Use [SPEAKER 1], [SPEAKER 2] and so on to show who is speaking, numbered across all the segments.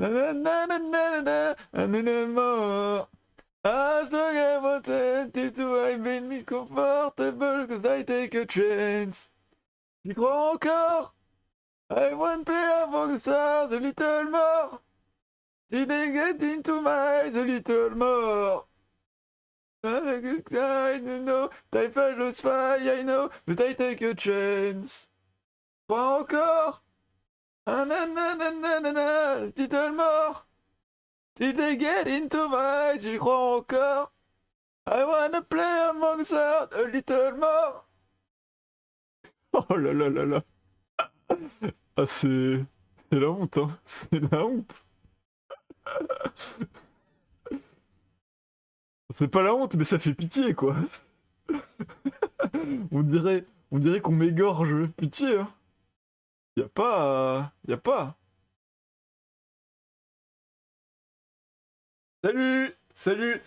[SPEAKER 1] Nananana, nanana, as long as I wanted to, I made me comfortable cause I take a chance. J'y crois encore. I want play among the stars a little more. Did they get into my eyes a little more? I know, I flash those fire, I know, but I take a chance. Crois encore. Ah, nanana, little more. Did they get into my eyes? J'y crois encore. I wanna play among the stars a little more. Oh là là là là. Ah, c'est la honte, hein. C'est la honte. C'est pas la honte, mais ça fait pitié, quoi. On dirait qu'on m'égorge. Pitié, hein. Y a pas... Y a pas. Salut! Salut!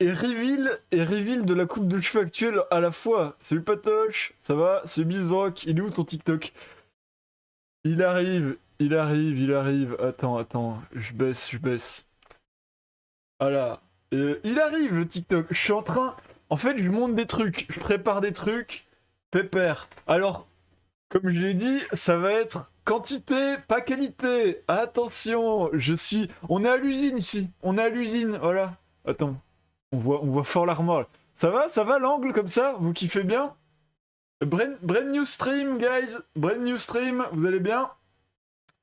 [SPEAKER 1] Et reveal de la coupe de cheveux actuelle à la fois. Salut Patoche, ça va? C'est Bizrock, il est où ton TikTok? Il arrive. Attends, je baisse. Voilà. Il arrive le TikTok. Je suis en train. En fait, je lui montre des trucs. Je prépare des trucs. Pépère. Alors, comme je l'ai dit, ça va être quantité, pas qualité. Attention, On est à l'usine ici. On est à l'usine. Voilà. Attends. On voit fort l'armoire. Ça va l'angle comme ça? Vous kiffez bien? Brand new stream, guys. Brand new stream. Vous allez bien?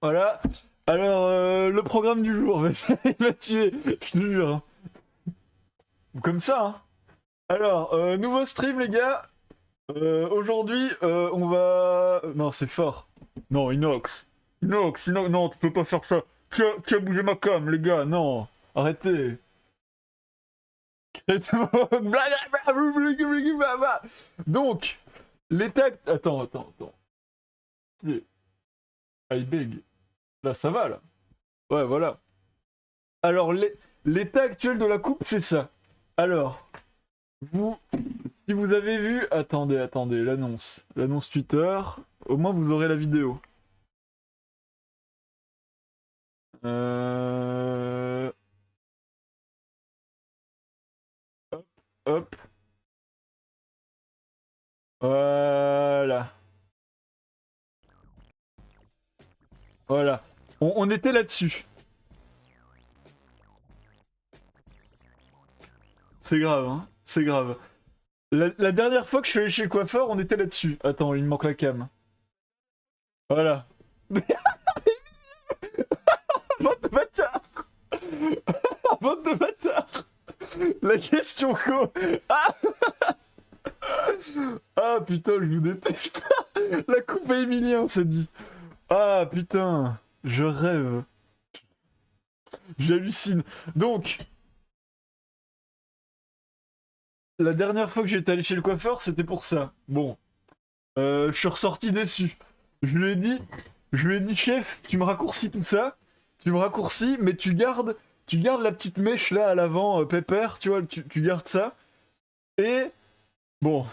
[SPEAKER 1] Voilà. Alors, le programme du jour. Il va tuer. Je te jure. Hein. Comme ça, hein. Alors, nouveau stream, les gars. Aujourd'hui, on va... Non, c'est fort. Non, Inox. Non, tu peux pas faire ça. Tu as bougé ma com, les gars, non. Arrêtez. Donc, les tags... Attends. I beg. Là, ça va, là. Ouais, voilà. Alors, l'état actuel de la coupe, c'est ça. Alors, si vous avez vu... Attendez, l'annonce. L'annonce Twitter. Au moins, vous aurez la vidéo. Hop. Voilà. On était là-dessus. C'est grave, hein. C'est grave. La dernière fois que je suis allé chez le coiffeur, on était là-dessus. Attends, il me manque la cam. Voilà. Bande de bâtard. Bande de bâtard. La question co. Ah putain, je vous déteste. La coupe à Emilien, ça dit. Ah putain, je rêve. J'hallucine. Donc, la dernière fois que j'étais allé chez le coiffeur, c'était pour ça. Bon, je suis ressorti déçu. Je lui ai dit, chef, tu me raccourcis tout ça. Tu me raccourcis, mais tu gardes la petite mèche là à l'avant, pépère, tu vois, tu gardes ça. Et bon,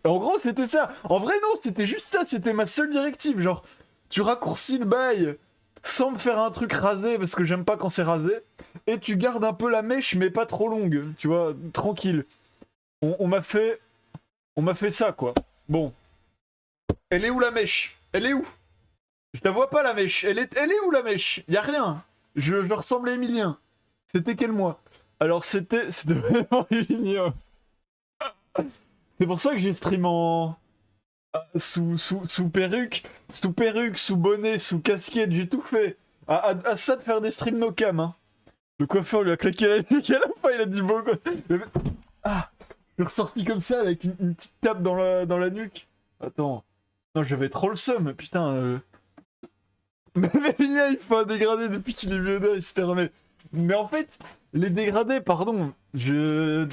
[SPEAKER 1] en gros, c'était ça. En vrai, non, c'était juste ça. C'était ma seule directive. Genre, tu raccourcis le bail sans me faire un truc rasé parce que j'aime pas quand c'est rasé. Et tu gardes un peu la mèche, mais pas trop longue. Tu vois, tranquille. On m'a fait ça, quoi. Bon. Elle est où la mèche? Elle est où? Je la vois pas la mèche. Elle est où la mèche? Y a rien. Je ressemble à Emilien. C'était quel mois? Alors c'était vraiment Emilien. C'est pour ça que j'ai stream en sous perruque, sous bonnet, sous casquette, j'ai tout fait. À ça de faire des streams no cam, hein. Le coiffeur lui a claqué la nuque à la fin, il a dit bon quoi. Ah, je suis ressorti comme ça avec une petite tape dans la nuque. Attends. Non, j'avais trop le seum, putain. Mais Emilien, il faut un dégradé depuis qu'il est millionnaire, il se permet. Mais en fait, les dégradés, pardon, j'ai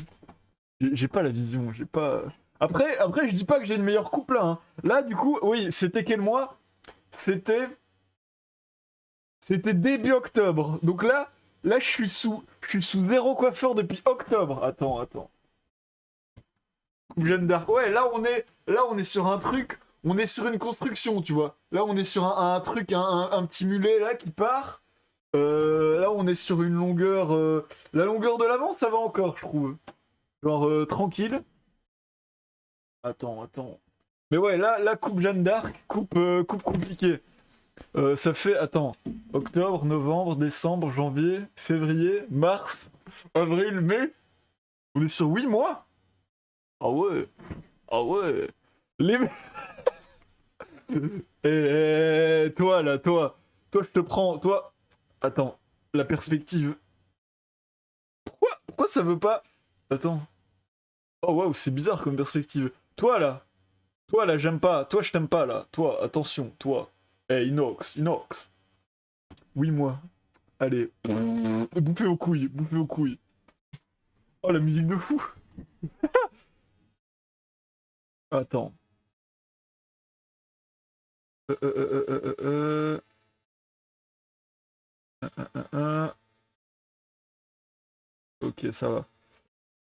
[SPEAKER 1] pas la vision, j'ai pas... Après, je dis pas que j'ai une meilleure coupe là. Hein. Là, du coup, oui, c'était quel mois? C'était début octobre. Donc là, je suis sous zéro coiffeur depuis octobre. Attends. Coupe Jeanne d'Arc. Ouais, là on est sur un truc, on est sur une construction, tu vois. Là, on est sur un truc, un petit mulet là qui part. Là, on est sur une longueur... La longueur de l'avant, ça va encore, je trouve. Genre, tranquille. Attends. Mais ouais, là coupe Jeanne d'Arc, coupe compliquée. Ça fait, attends, octobre, novembre, décembre, janvier, février, mars, avril, mai. On est sur 8 mois? Ah ouais, ah ouais. Les... toi là, toi je te prends, toi. Attends, la perspective. Pourquoi ça veut pas... Attends. Oh waouh, c'est bizarre comme perspective. Toi là, j'aime pas. Toi, je t'aime pas là. Toi, attention, toi. Eh, Inox. Oui, moi. Allez. Bouffer aux couilles, bouffer aux couilles. Oh, la musique de fou. Attends. Euh, euh, euh, euh, euh, euh. Ok, ça va.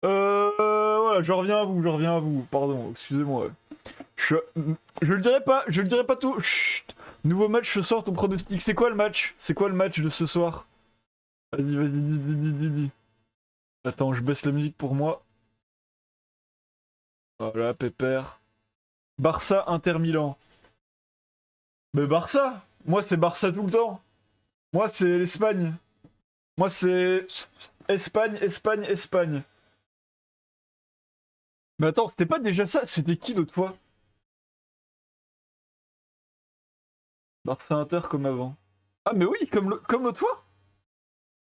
[SPEAKER 1] Voilà, je reviens à vous. Pardon, excusez-moi. Je, je le dirai pas tout. Chut. Nouveau match ce soir, ton pronostic. C'est quoi le match? C'est quoi le match de ce soir? Vas-y, dis. Attends, je baisse la musique pour moi. Voilà, pépère. Barça, Inter Milan. Mais Barça! Moi, c'est Barça tout le temps. Moi, c'est l'Espagne. Moi, c'est Espagne. Mais attends, c'était pas déjà ça? C'était qui l'autre fois? Barça Inter comme avant. Ah, mais oui, comme l'autre fois?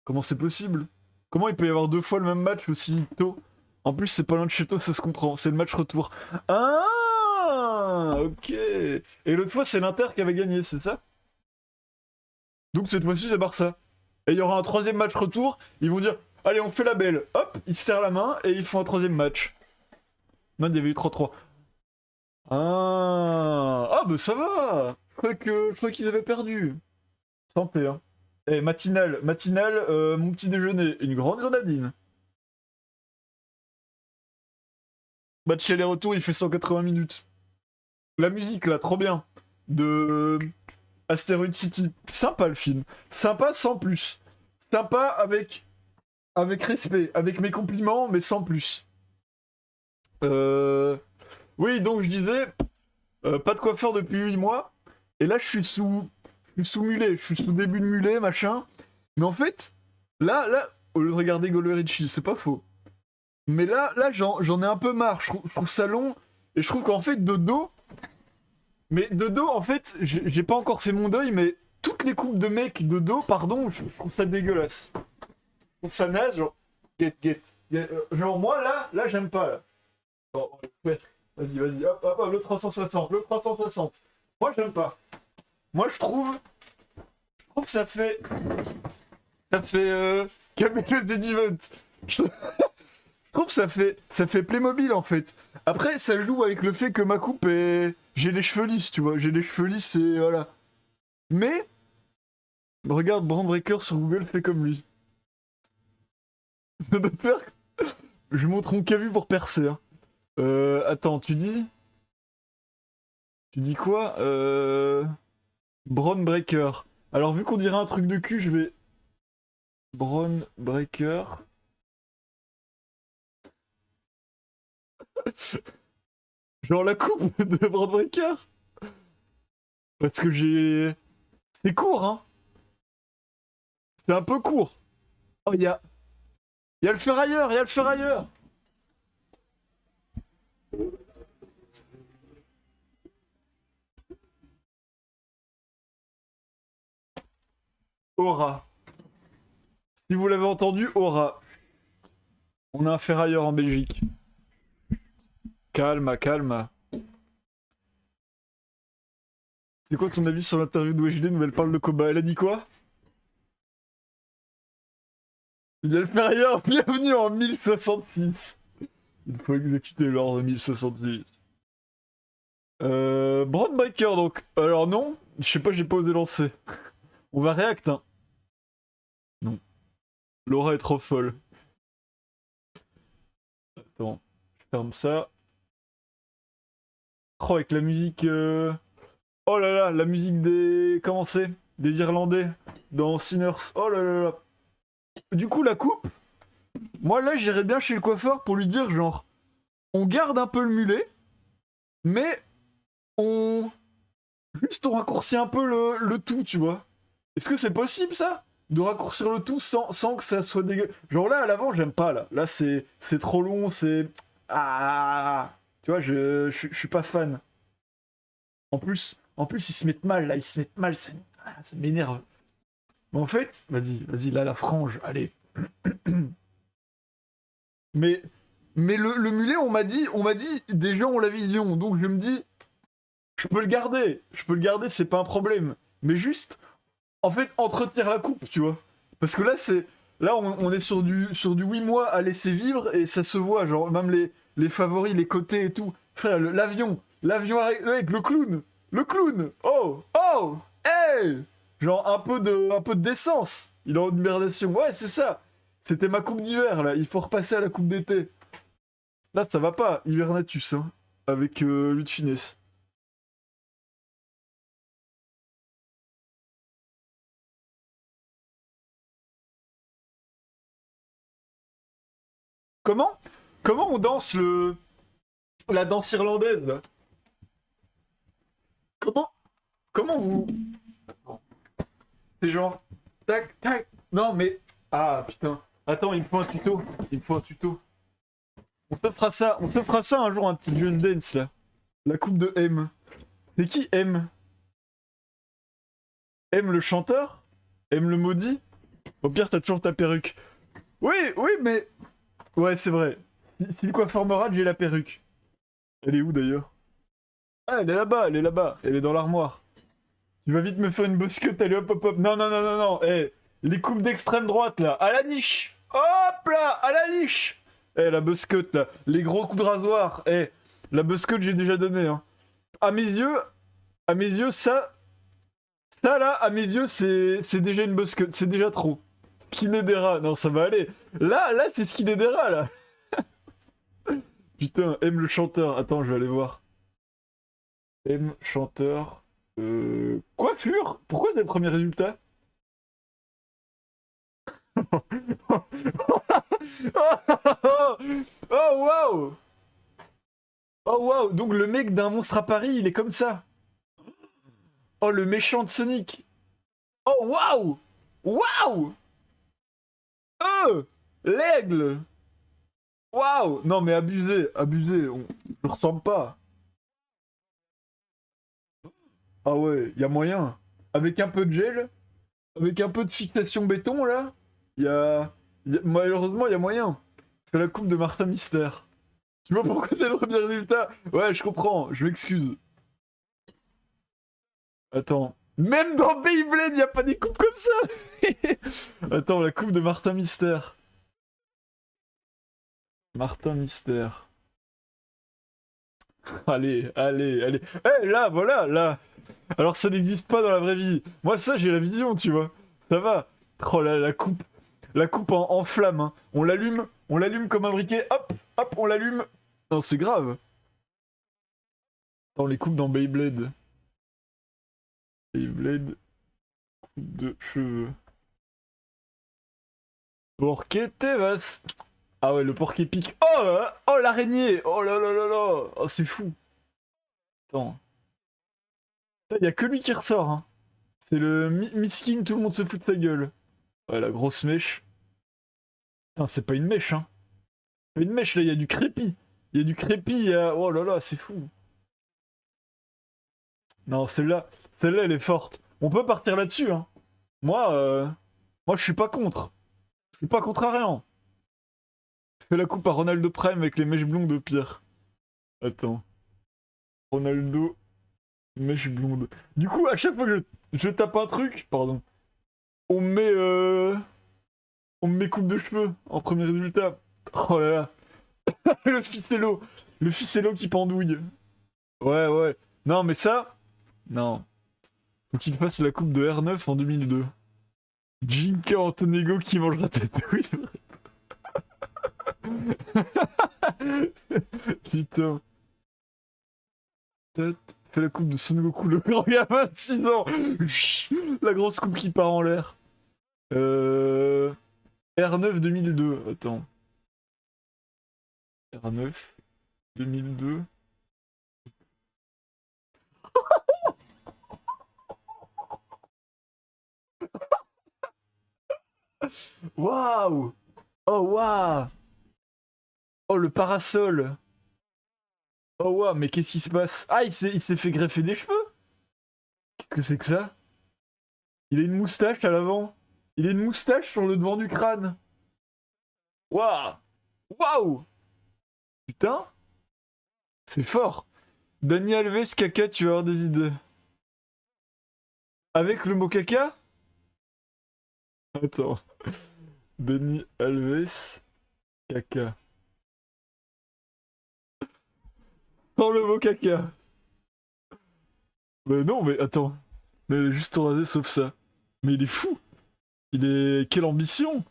[SPEAKER 1] Comment c'est possible? Comment il peut y avoir deux fois le même match aussi tôt? En plus, c'est pas loin de chez toi, ça se comprend. C'est le match retour. Ah, ok. Et l'autre fois, c'est l'Inter qui avait gagné, c'est ça? Donc cette fois-ci, c'est Barça. Et il y aura un troisième match retour. Ils vont dire, allez, on fait la belle. Hop, ils se serrent la main et ils font un troisième match. Non, il y avait eu 3-3. Ah, bah ça va. Je croyais qu'ils avaient perdu. Santé, hein. Eh, matinale, mon petit déjeuner, une grande grenadine. Match aller-retour, il fait 180 minutes. La musique, là, trop bien. De Asteroid City. Sympa le film. Sympa sans plus. Sympa avec respect. Avec mes compliments, mais sans plus. Oui, donc je disais, pas de coiffeur depuis 8 mois. Et là, je suis sous mulet. Je suis sous début de mulet, machin. Mais en fait, là, au lieu de regarder Golerici, c'est pas faux. Mais là, j'en ai un peu marre. Je trouve ça long. Et je trouve qu'en fait, de dos. Mais de dos, en fait, j'ai pas encore fait mon deuil, mais toutes les coupes de mecs de dos, pardon, je trouve ça dégueulasse. Je trouve ça naze, genre. Genre, moi, là, j'aime pas, là. Bon, ouais, vas-y, hop, le 360. Moi, j'aime pas. Moi, je trouve que ça fait Camelot Dead Event. Je trouve que ça fait Playmobil en fait. Après, ça joue avec le fait que ma coupe est. J'ai les cheveux lisses, tu vois. J'ai les cheveux lisses et voilà. Mais, regarde, Brand Breaker sur Google fait comme lui. Le docteur, je montre mon vu pour percer. Hein. Attends, tu dis. Tu dis quoi Brown Breaker. Alors, vu qu'on dirait un truc de cul, je vais. Brown Breaker. Genre la coupe de Brown Breaker. Parce que j'ai. C'est court, hein. C'est un peu court. Oh, y a le ferrailleur, y a le ferrailleur. Aura. Si vous l'avez entendu, Aura. On a un ferrailleur en Belgique. Calme. C'est quoi ton avis sur l'interview de Wesley où elle parle de Koba? Elle a dit quoi? Il y a le ferrailleur, bienvenue en 1066. Il faut exécuter l'ordre 1066. Broadbreaker donc. Alors non, je sais pas, j'ai pas osé lancer. On va react, hein. Non. Laura est trop folle. Attends, je ferme ça. Oh, avec la musique. Oh là là, la musique des. Comment c'est? des Irlandais dans Sinners. Oh là là là. Du coup, la coupe, moi là, j'irais bien chez le coiffeur pour lui dire genre, on garde un peu le mulet, mais on... Juste on raccourcit un peu le tout, tu vois. Est-ce que c'est possible ça? De raccourcir le tout sans que ça soit dégueu. Genre là, à l'avant, j'aime pas là. Là, c'est trop long, c'est... Ah. Tu vois, je suis pas fan. En plus, ils se mettent mal, là, ils se mettent mal, ça m'énerve. Mais en fait, vas-y, là, la frange, allez. Mais, mais le mulet, on m'a dit, des gens ont la vision, donc je me dis, je peux le garder, c'est pas un problème. Mais juste, en fait, entretenir la coupe, tu vois. Parce que là, on est sur du 8 mois à laisser vivre, et ça se voit, genre, même les favoris, les côtés et tout. Frère, l'avion avec le clown, oh, hey! Genre, un peu de décence. Il est en hibernation, ouais, c'est ça. C'était ma coupe d'hiver, là, il faut repasser à la coupe d'été. Là, ça va pas, Hibernatus, hein, avec lui de finesse. Comment? Comment on danse la danse irlandaise, là? Comment? Comment vous... C'est genre... Tac, tac... Non, mais... Ah, putain. Attends, il me faut un tuto. Il me faut un tuto. On se fera ça un jour, un petit Just Dance, là. La coupe de M. C'est qui M? M le chanteur? M le maudit? Au pire, t'as toujours ta perruque. Oui, oui, mais... Ouais, c'est vrai. Si le coiffeur me rate, j'ai la perruque. Elle est où, d'ailleurs? Ah, elle est là-bas, elle est là-bas. Elle est dans l'armoire. Tu vas vite me faire une bousquette, allez hop hop hop. Non, non, non, non, non. Eh, les coupes d'extrême droite là, à la niche. Hop là, à la niche. Eh, la busquette là, les gros coups de rasoir. Eh, la busquette j'ai déjà donné. Hein. À mes yeux, ça là, à mes yeux, c'est déjà une busquette, c'est déjà trop. Skinedera, non, ça va aller. Là, c'est Skinedera là. Putain, aime le chanteur. Attends, je vais aller voir. M chanteur. Coiffure? Pourquoi c'est le premier résultat? Oh waouh! Oh waouh! Donc le mec d'un monstre à Paris, il est comme ça. Oh le méchant de Sonic. Oh waouh! Waouh! L'aigle! Waouh! Non mais abusé, abusé. Je ressemble pas. Ah ouais, y a moyen. Avec un peu de gel, avec un peu de fixation béton là, malheureusement y a moyen. C'est la coupe de Martin Mystère. Tu vois pourquoi c'est le premier résultat? Ouais, je comprends, je m'excuse. Attends. Même dans Beyblade, y a pas des coupes comme ça. Attends, la coupe de Martin Mystère. Martin Mystère. Allez, allez, allez. Eh, là, voilà, là. Alors ça n'existe pas dans la vraie vie. Moi, ça, j'ai la vision, tu vois. Ça va. Oh là, la coupe. La coupe en flamme. Hein. On l'allume comme un briquet. Hop, hop, on l'allume. Non, c'est grave. Dans les coupes dans Beyblade. Beyblade. Coupe de cheveux. Porquetevas. Ah ouais, le porc-épic. Oh, oh l'araignée. Oh là là là là. Oh, c'est fou. Attends. Il y a que lui qui ressort. Hein. C'est le miskin, tout le monde se fout de sa gueule. Ouais, la grosse mèche. Putain, c'est pas une mèche, hein. Pas une mèche, là, il y a du crépi. Il y a du crépi, oh là là, c'est fou. Non, celle-là, elle est forte. On peut partir là-dessus, hein. Moi, moi, je suis pas contre. Je suis pas contrariant. Je fais la coupe à Ronaldo Prime avec les mèches blondes au pire. Attends. Ronaldo, mèche blonde. Du coup, à chaque fois que je tape un truc, pardon, on me met, on me met coupe de cheveux en premier résultat. Oh là là. Le ficello. Le ficello qui pendouille. Ouais, ouais. Non, mais ça... Non. Faut qu'il fasse la coupe de R9 en 2002. Jinka Antonego qui mange la tête. Oui. Putain. Tête, Fait la coupe de Son Goku, le grand il a 26 ans. La grosse coupe qui part en l'air. R9 2002. Attends. R9 2002. Waouh! Oh waouh! Oh le parasol! Oh waouh, mais qu'est-ce qui se passe? Ah, il s'est fait greffer des cheveux? Qu'est-ce que c'est que ça? Il a une moustache à l'avant. Il a une moustache sur le devant du crâne. Waouh! Waouh! Putain, c'est fort. Dani Alves, caca, tu vas avoir des idées. Avec le mot caca? Attends. Dani Alves, caca. Sans le mot caca. Mais non, mais attends. Mais elle est juste rasé sauf ça. Mais il est fou. Il est... Quelle ambition!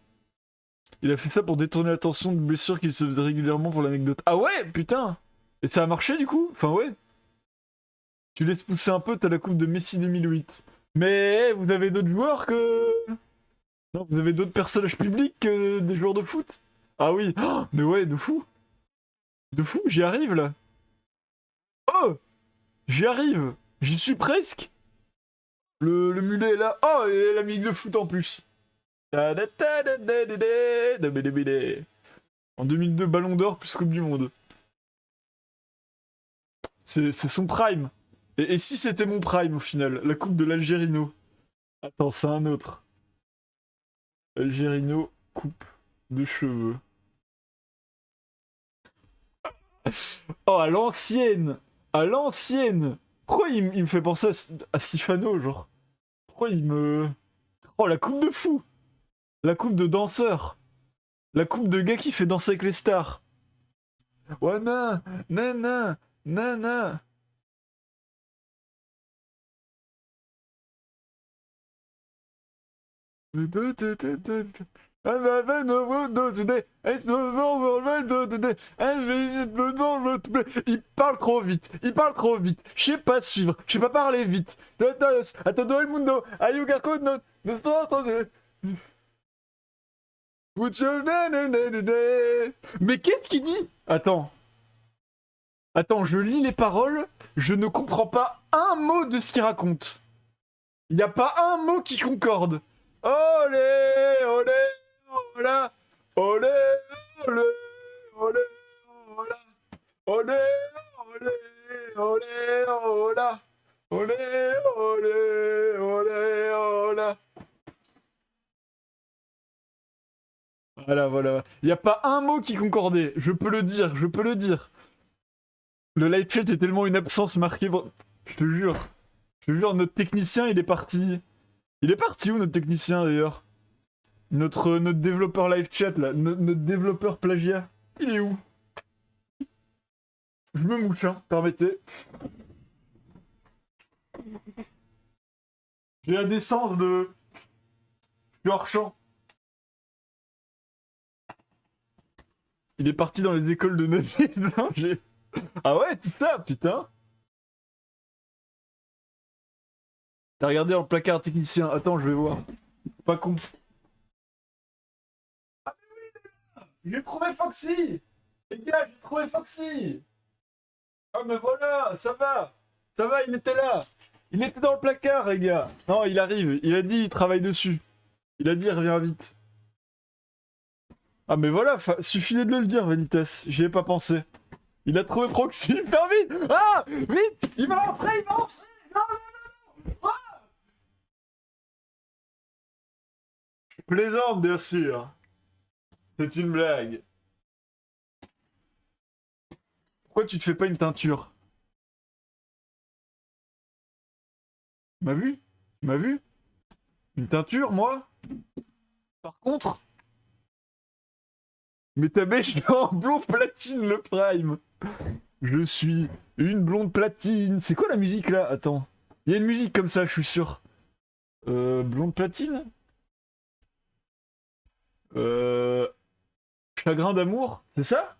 [SPEAKER 1] Il a fait ça pour détourner l'attention de blessures qu'il se faisait régulièrement pour l'anecdote. Ah ouais, putain! Et ça a marché du coup? Enfin ouais. Tu laisses pousser un peu, t'as la coupe de Messi 2008. Mais vous avez d'autres joueurs que... Non, vous avez d'autres personnages publics que des joueurs de foot? Ah oui, oh, mais ouais, de fou. De fou, j'y arrive là. Oh! J'y arrive. J'y suis presque. Le mulet est là. Oh, et la musique de foot en plus. En 2002, Ballon d'Or plus Coupe du Monde. C'est son prime. Et si c'était mon prime au final? La coupe de l'Algérino. Attends, c'est un autre. Algérino, coupe de cheveux. Oh, à l'ancienne! À l'ancienne! Pourquoi il me fait penser à Sifano, genre? Pourquoi il me... Oh, la coupe de fou! La coupe de danseur! La coupe de gars qui fait danser avec les stars! Wana! Nana! Nana! Il parle trop vite, il parle trop vite. Je sais pas suivre, je sais pas parler vite. Attends, el mundo, ayugarco, no, no, mais qu'est-ce qu'il dit? Attends, je lis les paroles, je ne comprends pas un mot de ce qu'il raconte. Il n'y a pas un mot qui concorde. Olé, olé, olé, olé, olé, olé, olé, olé, olé, olé, olé, olé, olé, olé. Voilà. Il n'y a pas un mot qui concordait. Je peux le dire, je peux le dire. Le live chat est tellement une absence marquée. Je te jure. Je te jure, notre technicien, il est parti. Il est parti où, notre technicien, d'ailleurs? Notre développeur live chat, là. Notre développeur plagiat. Il est où? Je me mouche, hein, permettez. J'ai la décence de... Je suis hors champ. Il est parti dans les écoles de nazisme. Ah ouais, tout ça, putain. T'as regardé dans le placard technicien. Attends, je vais voir. Pas con. Ah mais oui, j'ai trouvé Foxy. Les gars, j'ai trouvé Foxy. Ah mais voilà, ça va. Ça va, il était là. Il était dans le placard, les gars. Non, il arrive. Il a dit, il travaille dessus. Il a dit, il revient vite. Ah mais voilà, suffisait de le dire, Vanitas. J'y ai pas pensé. Il a trouvé Proxy, faire vite. Ah, vite. Il va rentrer. Non, non. Ah, je plaisante, bien sûr. C'est une blague. Pourquoi tu te fais pas une teinture? Tu m'as vu? Tu m'as vu? Une teinture, moi? Par contre, mais ta mèche est en blond platine le prime. Je suis une blonde platine. C'est quoi la musique là? Attends. Il y a une musique comme ça, je suis sûr. Blonde platine? Chagrin d'amour? C'est ça?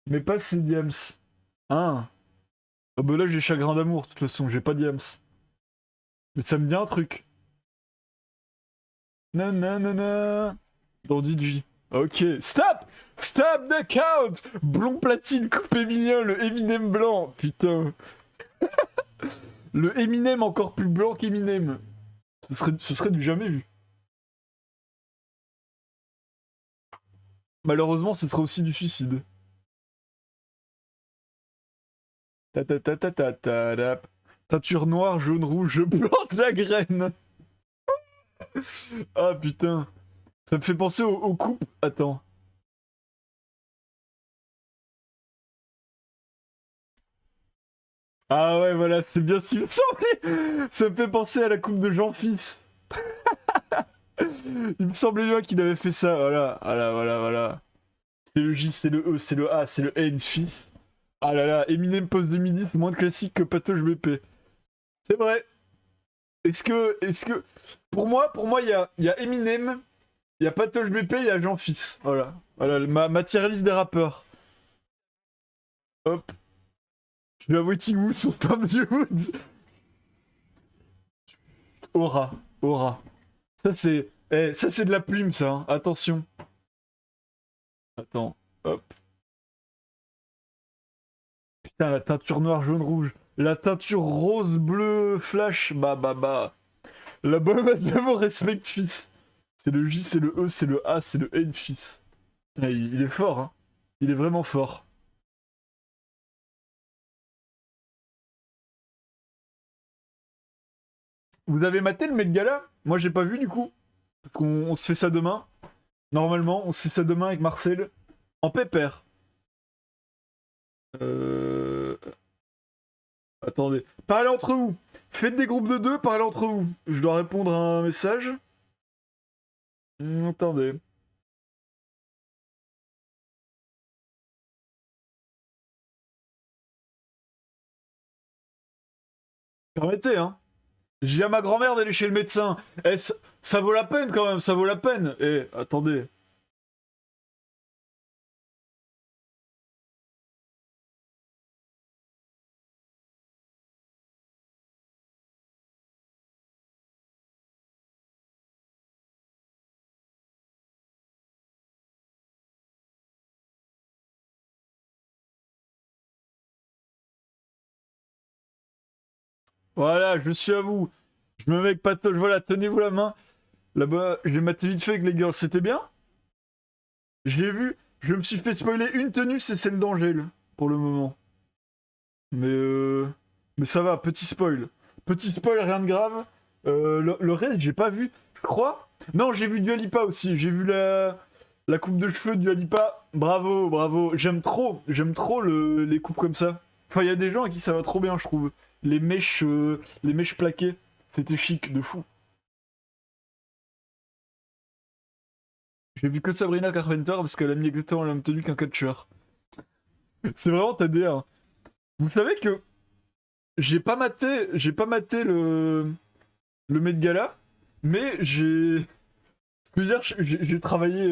[SPEAKER 1] Mais pas c'est Diams. Hein? Ah bah là j'ai chagrin d'amour, de toute façon, j'ai pas diams. Mais ça me dit un truc. Nanana. Dans DJ. Ok, stop! Stop the count! Blond platine, coupé mignon, le Eminem blanc. Putain. Le Eminem encore plus blanc qu'Eminem. Ce serait du jamais vu. Malheureusement, ce serait aussi du suicide. Ta ta ta ta ta ta ta. Teinture noire, jaune, rouge, je plante la graine. Ah putain. Ça me fait penser aux coupes. Attends. Ah ouais, voilà, c'est bien ce qu'il me semblait. Ça me fait penser à la coupe de Jean-Fils. Il me semblait bien qu'il avait fait ça. Voilà, voilà, voilà, voilà. C'est le J, c'est le E, c'est le A, c'est le N, fils. Ah là là, Eminem post 2010, c'est moins classique que Patoche BP. C'est vrai. Est-ce que, pour moi, il y a Eminem, il y a Patoche BP, il y a Jean-Fils. Voilà. Voilà, ma tier list des rappeurs. Hop. Je vais avouer Tigou sur Tom du Woods. Aura. Aura. Ça c'est de la plume, ça. Hein. Attention. Attends. Hop. Putain, la teinture noire, jaune, rouge. La teinture rose, bleu, flash. Bah, bah, bah. La bonne d'amour respecte fils. C'est le J, c'est le E, c'est le A, c'est le N fils. Putain, il est fort, hein. Il est vraiment fort. Vous avez maté le Met Gala? Moi, j'ai pas vu du coup. Parce qu'on se fait ça demain. Normalement, on se fait ça demain avec Marcel. En pépère. Euh... Attendez. Parlez entre vous. Faites des groupes de deux, parlez entre vous. Je dois répondre à un message. Attendez. Permettez, hein. J'ai dit à ma grand-mère d'aller chez le médecin. Eh, ça vaut la peine quand même, ça vaut la peine. Eh, attendez. Voilà, je suis à vous. Je me mets avec Patoche, voilà, tenez-vous la main. Là-bas, j'ai maté vite fait avec les girls, c'était bien? J'ai vu, je me suis fait spoiler une tenue, c'est celle d'Angèle, pour le moment. Mais mais ça va, petit spoil. Petit spoil, rien de grave. Le reste, j'ai pas vu, je crois. Non, j'ai vu Dua Lipa aussi, j'ai vu la coupe de cheveux de Dua Lipa. Bravo, bravo. J'aime trop les coupes comme ça. Enfin, il y a des gens à qui ça va trop bien, je trouve. Les mèches plaquées, c'était chic, de fou. J'ai vu que Sabrina Carpenter parce qu'elle a mis exactement la même tenue qu'un catcheur. C'est vraiment ta DA. Vous savez que j'ai pas maté le Met Gala, mais j'ai. C'est-à-dire, j'ai travaillé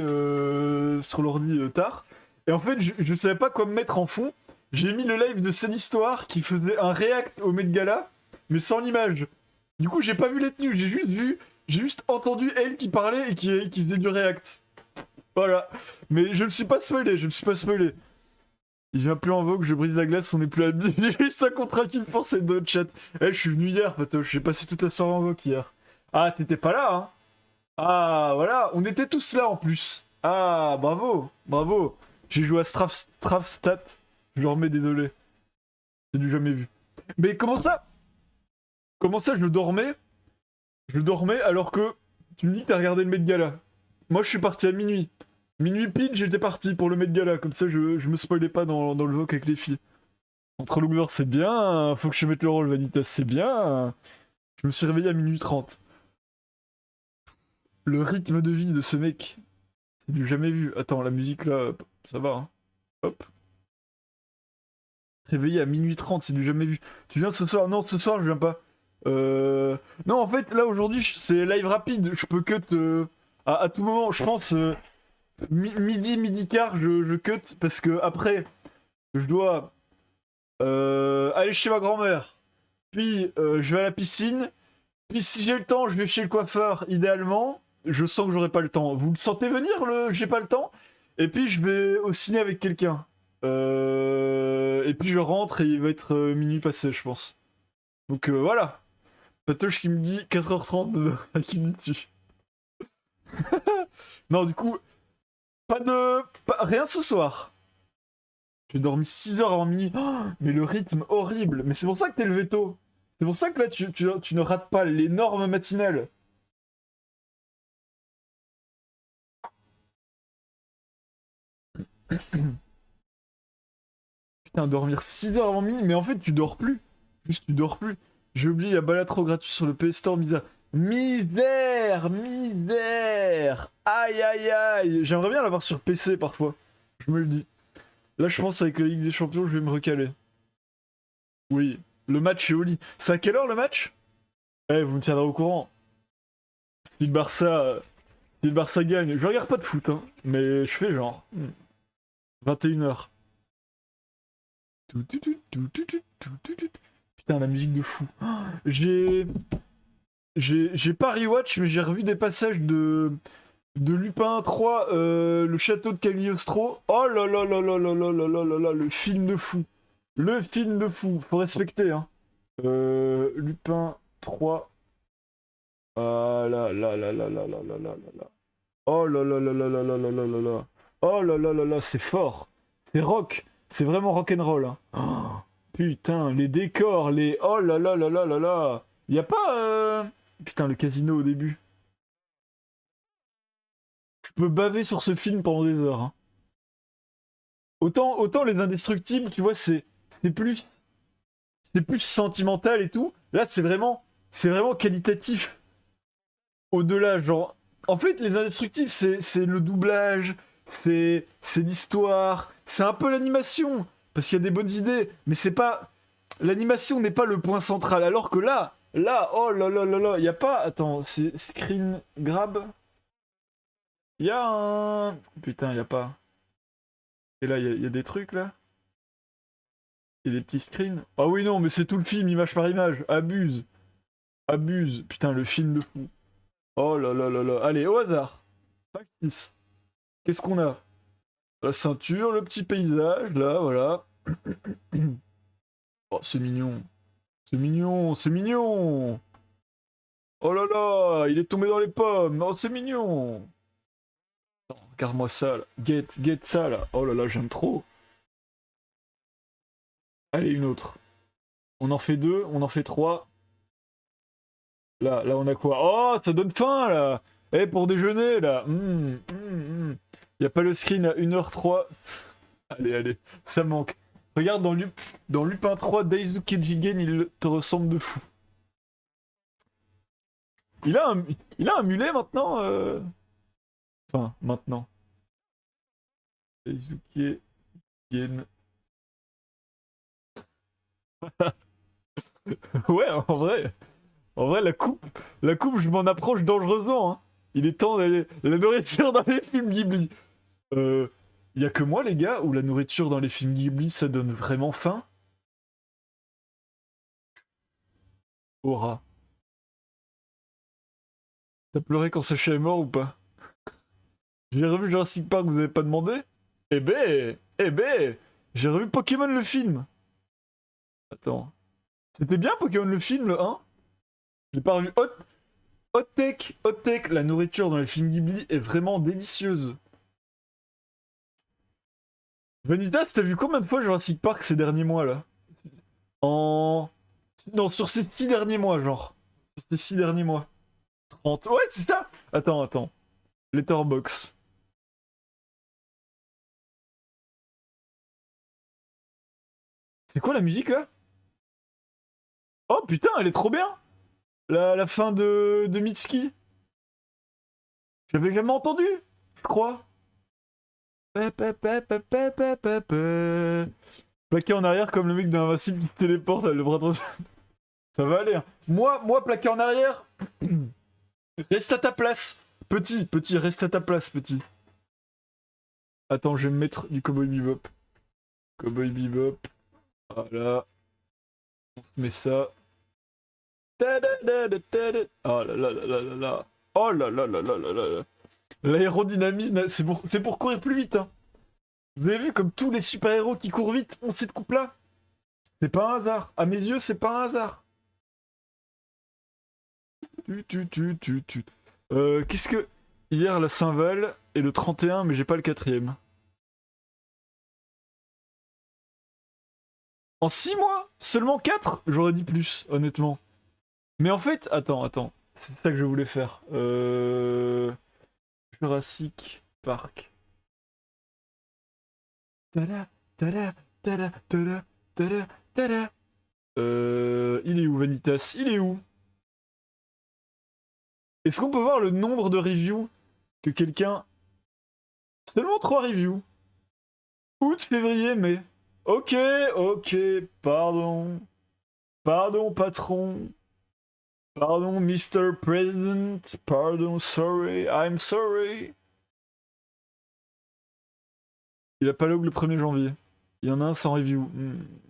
[SPEAKER 1] sur l'ordi tard, et en fait, je savais pas quoi me mettre en fond. J'ai mis le live de Scène Histoire qui faisait un react au Met Gala, mais sans l'image. Du coup, j'ai pas vu les tenues, j'ai juste entendu elle qui parlait et qui faisait du react. Voilà. Mais je me suis pas spoilé, je me suis pas spoilé. Il vient plus en vogue, je brise la glace, on n'est plus amis. J'ai juste un contrat qui me force et d'autres chat. Eh, je suis venu hier, Patoche, j'ai passé toute la soirée en vogue hier. Ah, t'étais pas là, hein? Ah, voilà, on était tous là en plus. Ah, bravo, bravo. J'ai joué à Strafstat. Je leur remets désolé. C'est du jamais vu. Mais comment ça? Comment ça, je dormais? Je dormais alors que tu me dis que t'as regardé le Met Gala. Moi, je suis parti à minuit. Minuit pile, j'étais parti pour le Met Gala. Comme ça, je me spoilais pas dans le vote avec les filles. Entre longueurs, c'est bien. Faut que je mette le rôle Vanitas, c'est bien. Je me suis réveillé à minuit 30. Le rythme de vie de ce mec, c'est du jamais vu. Attends, la musique là, hop, ça va. Hein. Hop. Réveillé à minuit 30, c'est du jamais vu. Tu viens ce soir? Non, ce soir, je viens pas. Non, en fait, là, aujourd'hui, c'est live rapide. Je peux cut à tout moment. Je pense, midi quart, je cut. Parce que après, je dois aller chez ma grand-mère. Puis je vais à la piscine. Puis si j'ai le temps, je vais chez le coiffeur, idéalement. Je sens que j'aurai pas le temps. Vous le sentez venir, le j'ai pas le temps? Et puis je vais au ciné avec quelqu'un. Et puis je rentre et il va être minuit passé, je pense. Donc voilà. Patoche qui me dit 4h30 de Akinichi. Non, du coup, rien ce soir. J'ai dormi 6 heures avant minuit. Oh, mais le rythme horrible. Mais c'est pour ça que t'es levé tôt. C'est pour ça que là, tu ne rates pas l'énorme matinale. Putain, dormir 6 heures avant minuit, mais en fait, tu dors plus. Juste, tu dors plus. J'ai oublié, il y a Balatro gratuit sur le PS Store, misère. Misère, misère. Aïe, aïe, aïe. J'aimerais bien l'avoir sur PC parfois. Je me le dis. Là, je pense avec la Ligue des Champions, je vais me recaler. Oui, le match est au lit. C'est à quelle heure le match? Eh, vous me tiendrez au courant. Si le Barça, si le Barça gagne, je regarde pas de foot, hein, mais je fais genre 21h. Putain, la musique de fou. J'ai j'ai pas rewatch, mais j'ai revu des passages de Lupin 3, le château de Cagliostro. Oh là là là là là là là là là là, le film de fou. Le film de fou, faut respecter, hein. Lupin 3. Ah là là là là là là là là là là. Oh là là là là là là là là là là. Oh là là là là, c'est fort. C'est rock. C'est vraiment rock'n'roll, hein. Oh, putain, les décors, les... Oh là là là là là là. Y a pas... Putain, le casino au début. Je peux baver sur ce film pendant des heures, hein. Autant les indestructibles, tu vois, c'est plus... C'est plus sentimental et tout. Là, c'est vraiment qualitatif. Au-delà, genre. En fait, les indestructibles, c'est le doublage, c'est l'histoire, c'est un peu l'animation. Parce qu'il y a des bonnes idées, mais c'est pas. L'animation n'est pas le point central. Alors que là, oh là là là là, y a pas. Attends, c'est screen grab. Y a un. Putain, y a pas. Et là, y a des trucs là. Y a des petits screens. Ah oui, non, mais c'est tout le film, image par image. Abuse. Abuse. Putain, le film de fou. Oh là là là là. Allez, au hasard. 5-6. Qu'est-ce qu'on a? La ceinture, le petit paysage, là, voilà. Oh, c'est mignon. C'est mignon, c'est mignon. Oh là là, il est tombé dans les pommes. Oh, c'est mignon. Oh, regarde-moi ça, là. Get ça, là. Oh là là, j'aime trop. Allez, une autre. On en fait deux, on en fait trois. Là, on a quoi? Oh, ça donne faim, là. Eh, pour déjeuner, là. Y a pas le screen à 1h03. Allez, allez, ça manque. Regarde dans Lupin 3, Daisuke Jigen, il te ressemble de fou. Il a un mulet maintenant Enfin, maintenant. Daisuke Jigen. Ouais, en vrai, la coupe, je m'en approche dangereusement, hein. Il est temps d'aller la nourriture dans les films Ghibli. Y a que moi, les gars, où la nourriture dans les films Ghibli, ça donne vraiment faim? Aura. T'as pleuré quand Sacha est mort ou pas? J'ai revu Jurassic Park, vous avez pas demandé? Eh ben, j'ai revu Pokémon le film. Attends. C'était bien Pokémon le film, le 1? J'ai pas revu. Hot Tech, la nourriture dans les films Ghibli est vraiment délicieuse. Vanitas, t'as vu combien de fois Jurassic Park ces derniers mois là? En. Non, sur ces 6 derniers mois, genre. Sur ces 6 derniers mois. 30. Ouais, c'est ça! Attends. Letterbox. C'est quoi la musique là? Oh putain, elle est trop bien! La fin de Mitsuki. J'avais jamais entendu, je crois. Plaqué en arrière comme le mec d'un Invincible qui se téléporte, là, le bras droit. Ça va aller, hein. Moi, plaqué en arrière. Reste à ta place. Petit, reste à ta place, petit. Attends, je vais me mettre du Cowboy Bebop. Cowboy Bebop. Voilà. On se met ça. Ta-da-da-da-da-da. Oh là là là là là là. Oh là là là là là là là. L'aérodynamisme, c'est pour courir plus vite. Hein. Vous avez vu comme tous les super-héros qui courent vite ont cette coupe-là? C'est pas un hasard. À mes yeux, c'est pas un hasard. Tu. Qu'est-ce que... Hier, la Saint-Val et le 31, mais j'ai pas le quatrième. En 6 mois? Seulement 4? J'aurais dit plus, honnêtement. Mais en fait, attends. C'est ça que je voulais faire. Jurassic Park. Tada, tada, tada, tada, tada, tada. Il est où, Vanitas? Il est où? Est-ce qu'on peut voir le nombre de reviews que quelqu'un... Seulement 3 reviews. Août, février, mai. Ok, pardon. Pardon, patron. Pardon, Mr. President. Pardon, sorry, I'm sorry. Il a pas log le 1er janvier. Il y en a un sans review.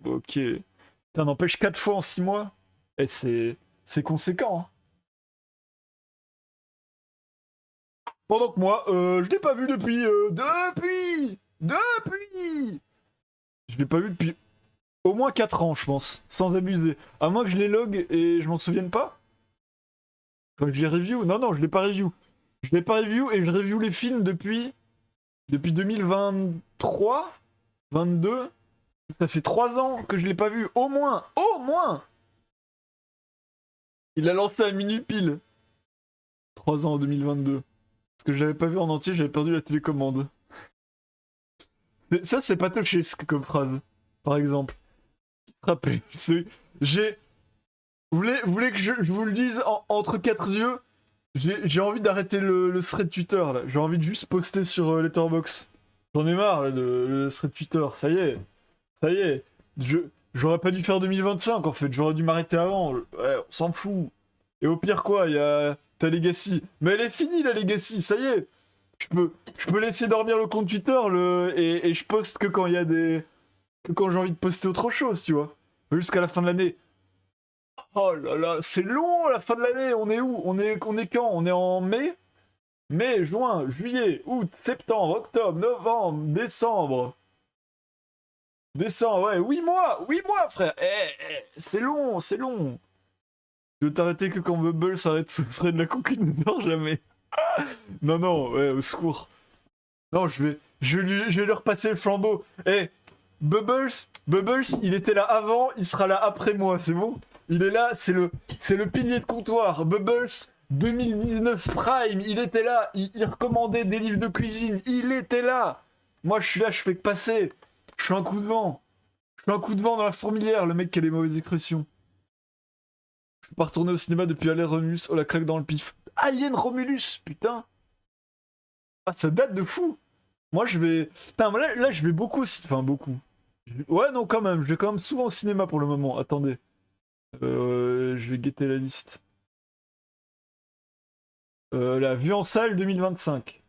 [SPEAKER 1] Ok. Putain, n'empêche 4 fois en 6 mois. Et c'est conséquent. Hein. Pendant que moi, je l'ai pas vu depuis... Depuis Je l'ai pas vu depuis au moins 4 ans, je pense. Sans abuser. À moins que je les log et je m'en souvienne pas. Quand je les review. Non, je l'ai pas review. Je l'ai pas review et je review les films depuis 2023, 22. Ça fait 3 ans que je l'ai pas vu. Au moins. Il a lancé à minuit pile. 3 ans en 2022. Parce que je l'avais pas vu en entier, j'avais perdu la télécommande. Ça, c'est pas touchesque comme phrase. Par exemple. Rappel. J'ai... Vous voulez que je vous le dise entre 4 yeux? J'ai envie d'arrêter le thread Twitter là. J'ai envie de juste poster sur Letterboxd. J'en ai marre là, le thread Twitter. Ça y est. J'aurais pas dû faire 2025 en fait. J'aurais dû m'arrêter avant. Ouais, on s'en fout. Et au pire quoi, il y a ta Legacy. Mais elle est finie la Legacy, ça y est. Je peux laisser dormir le compte Twitter et je poste que quand il y a des... Que quand j'ai envie de poster autre chose, tu vois. Jusqu'à la fin de l'année. Oh là là, c'est long la fin de l'année. On est où on est quand? On est en mai? Mai, juin, juillet, août, septembre, octobre, novembre, décembre. Décembre, ouais, 8 mois, frère. C'est long, c'est long. Je vais t'arrêter que quand Bubble s'arrête, ce serait de la conquête, jamais. Non, ouais, au secours. Non, je vais lui repasser le flambeau. Bubbles, il était là avant, il sera là après moi, c'est bon? Il est là, c'est le pilier de comptoir. Bubbles, 2019 Prime, il était là, il recommandait des livres de cuisine, il était là. Moi, je suis là, je fais que passer. Je suis un coup de vent. Je suis un coup de vent dans la fourmilière, le mec qui a les mauvaises expressions. Je suis pas retourné au cinéma depuis Alien Romulus, oh la claque dans le pif. Alien Romulus, putain. Ah, ça date de fou. Moi, je vais... Putain, là, je vais beaucoup... Enfin, beaucoup. Ouais, non, quand même. Je vais quand même souvent au cinéma pour le moment. Attendez. Je vais guetter la liste. La vue en salle 2025.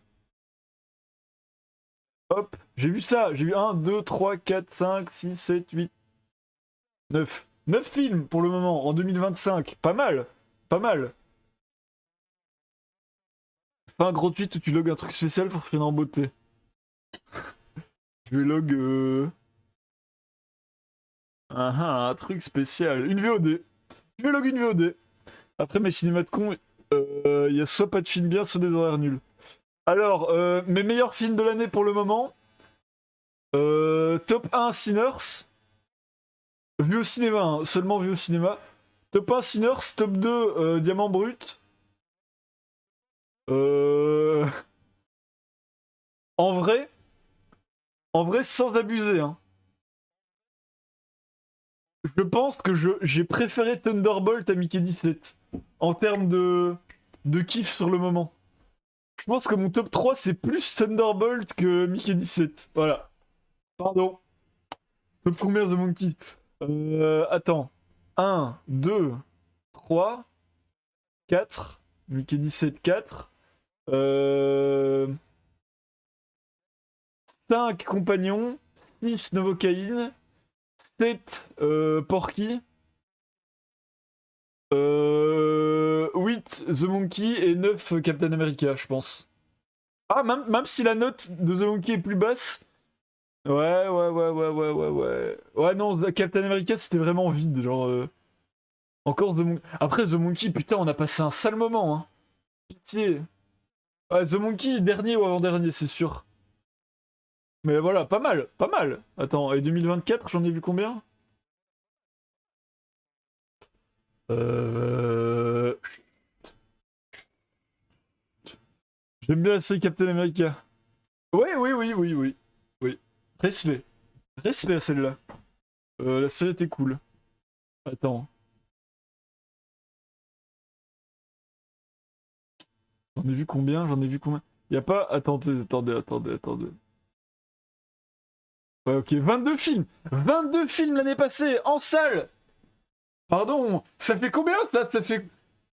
[SPEAKER 1] Hop, j'ai vu ça. J'ai vu 1, 2, 3, 4, 5, 6, 7, 8, 9. 9 films pour le moment en 2025. Pas mal. Pas mal. Fais un gros tweet où tu logs un truc spécial pour finir en beauté. Je vais log... un truc spécial. Une VOD. Je vais log une VOD. Après mes cinémas de con, il y a soit pas de film bien, soit des horaires nuls. Alors, mes meilleurs films de l'année pour le moment. Top 1 Sinners. Vu au cinéma, hein, seulement vu au cinéma. Top 1 Sinners, top 2 Diamant Brut. Euh... En vrai, sans abuser, hein. Je pense que j'ai préféré Thunderbolt à Mickey 17 en termes de kiff sur le moment. Je pense que mon top 3 c'est plus Thunderbolt que Mickey 17. Voilà. Pardon. Top combien de Monkey? Attends. 1, 2, 3, 4. Mickey 17, 4. 5 compagnons. 6 Novocaïne. 7 Porky. 8 The Monkey et 9 Captain America, je pense. Ah, même si la note de The Monkey est plus basse. Ouais. Ouais, non, Captain America, c'était vraiment vide. Genre, encore The Monkey. Après, The Monkey, putain, on a passé un sale moment, hein. Pitié. Ouais, The Monkey, dernier ou avant-dernier, c'est sûr. Mais voilà, pas mal, pas mal. Attends, et 2024, j'en ai vu combien? Euh... J'aime bien la série Captain America. Oui. Oui. Respect. Respect à celle-là. La série était cool. Attends. J'en ai vu combien? J'en ai vu combien? Y a pas... Attendez. Ouais, ok, 22 films! 22 films l'année passée, en salle! Pardon, ça fait combien ça?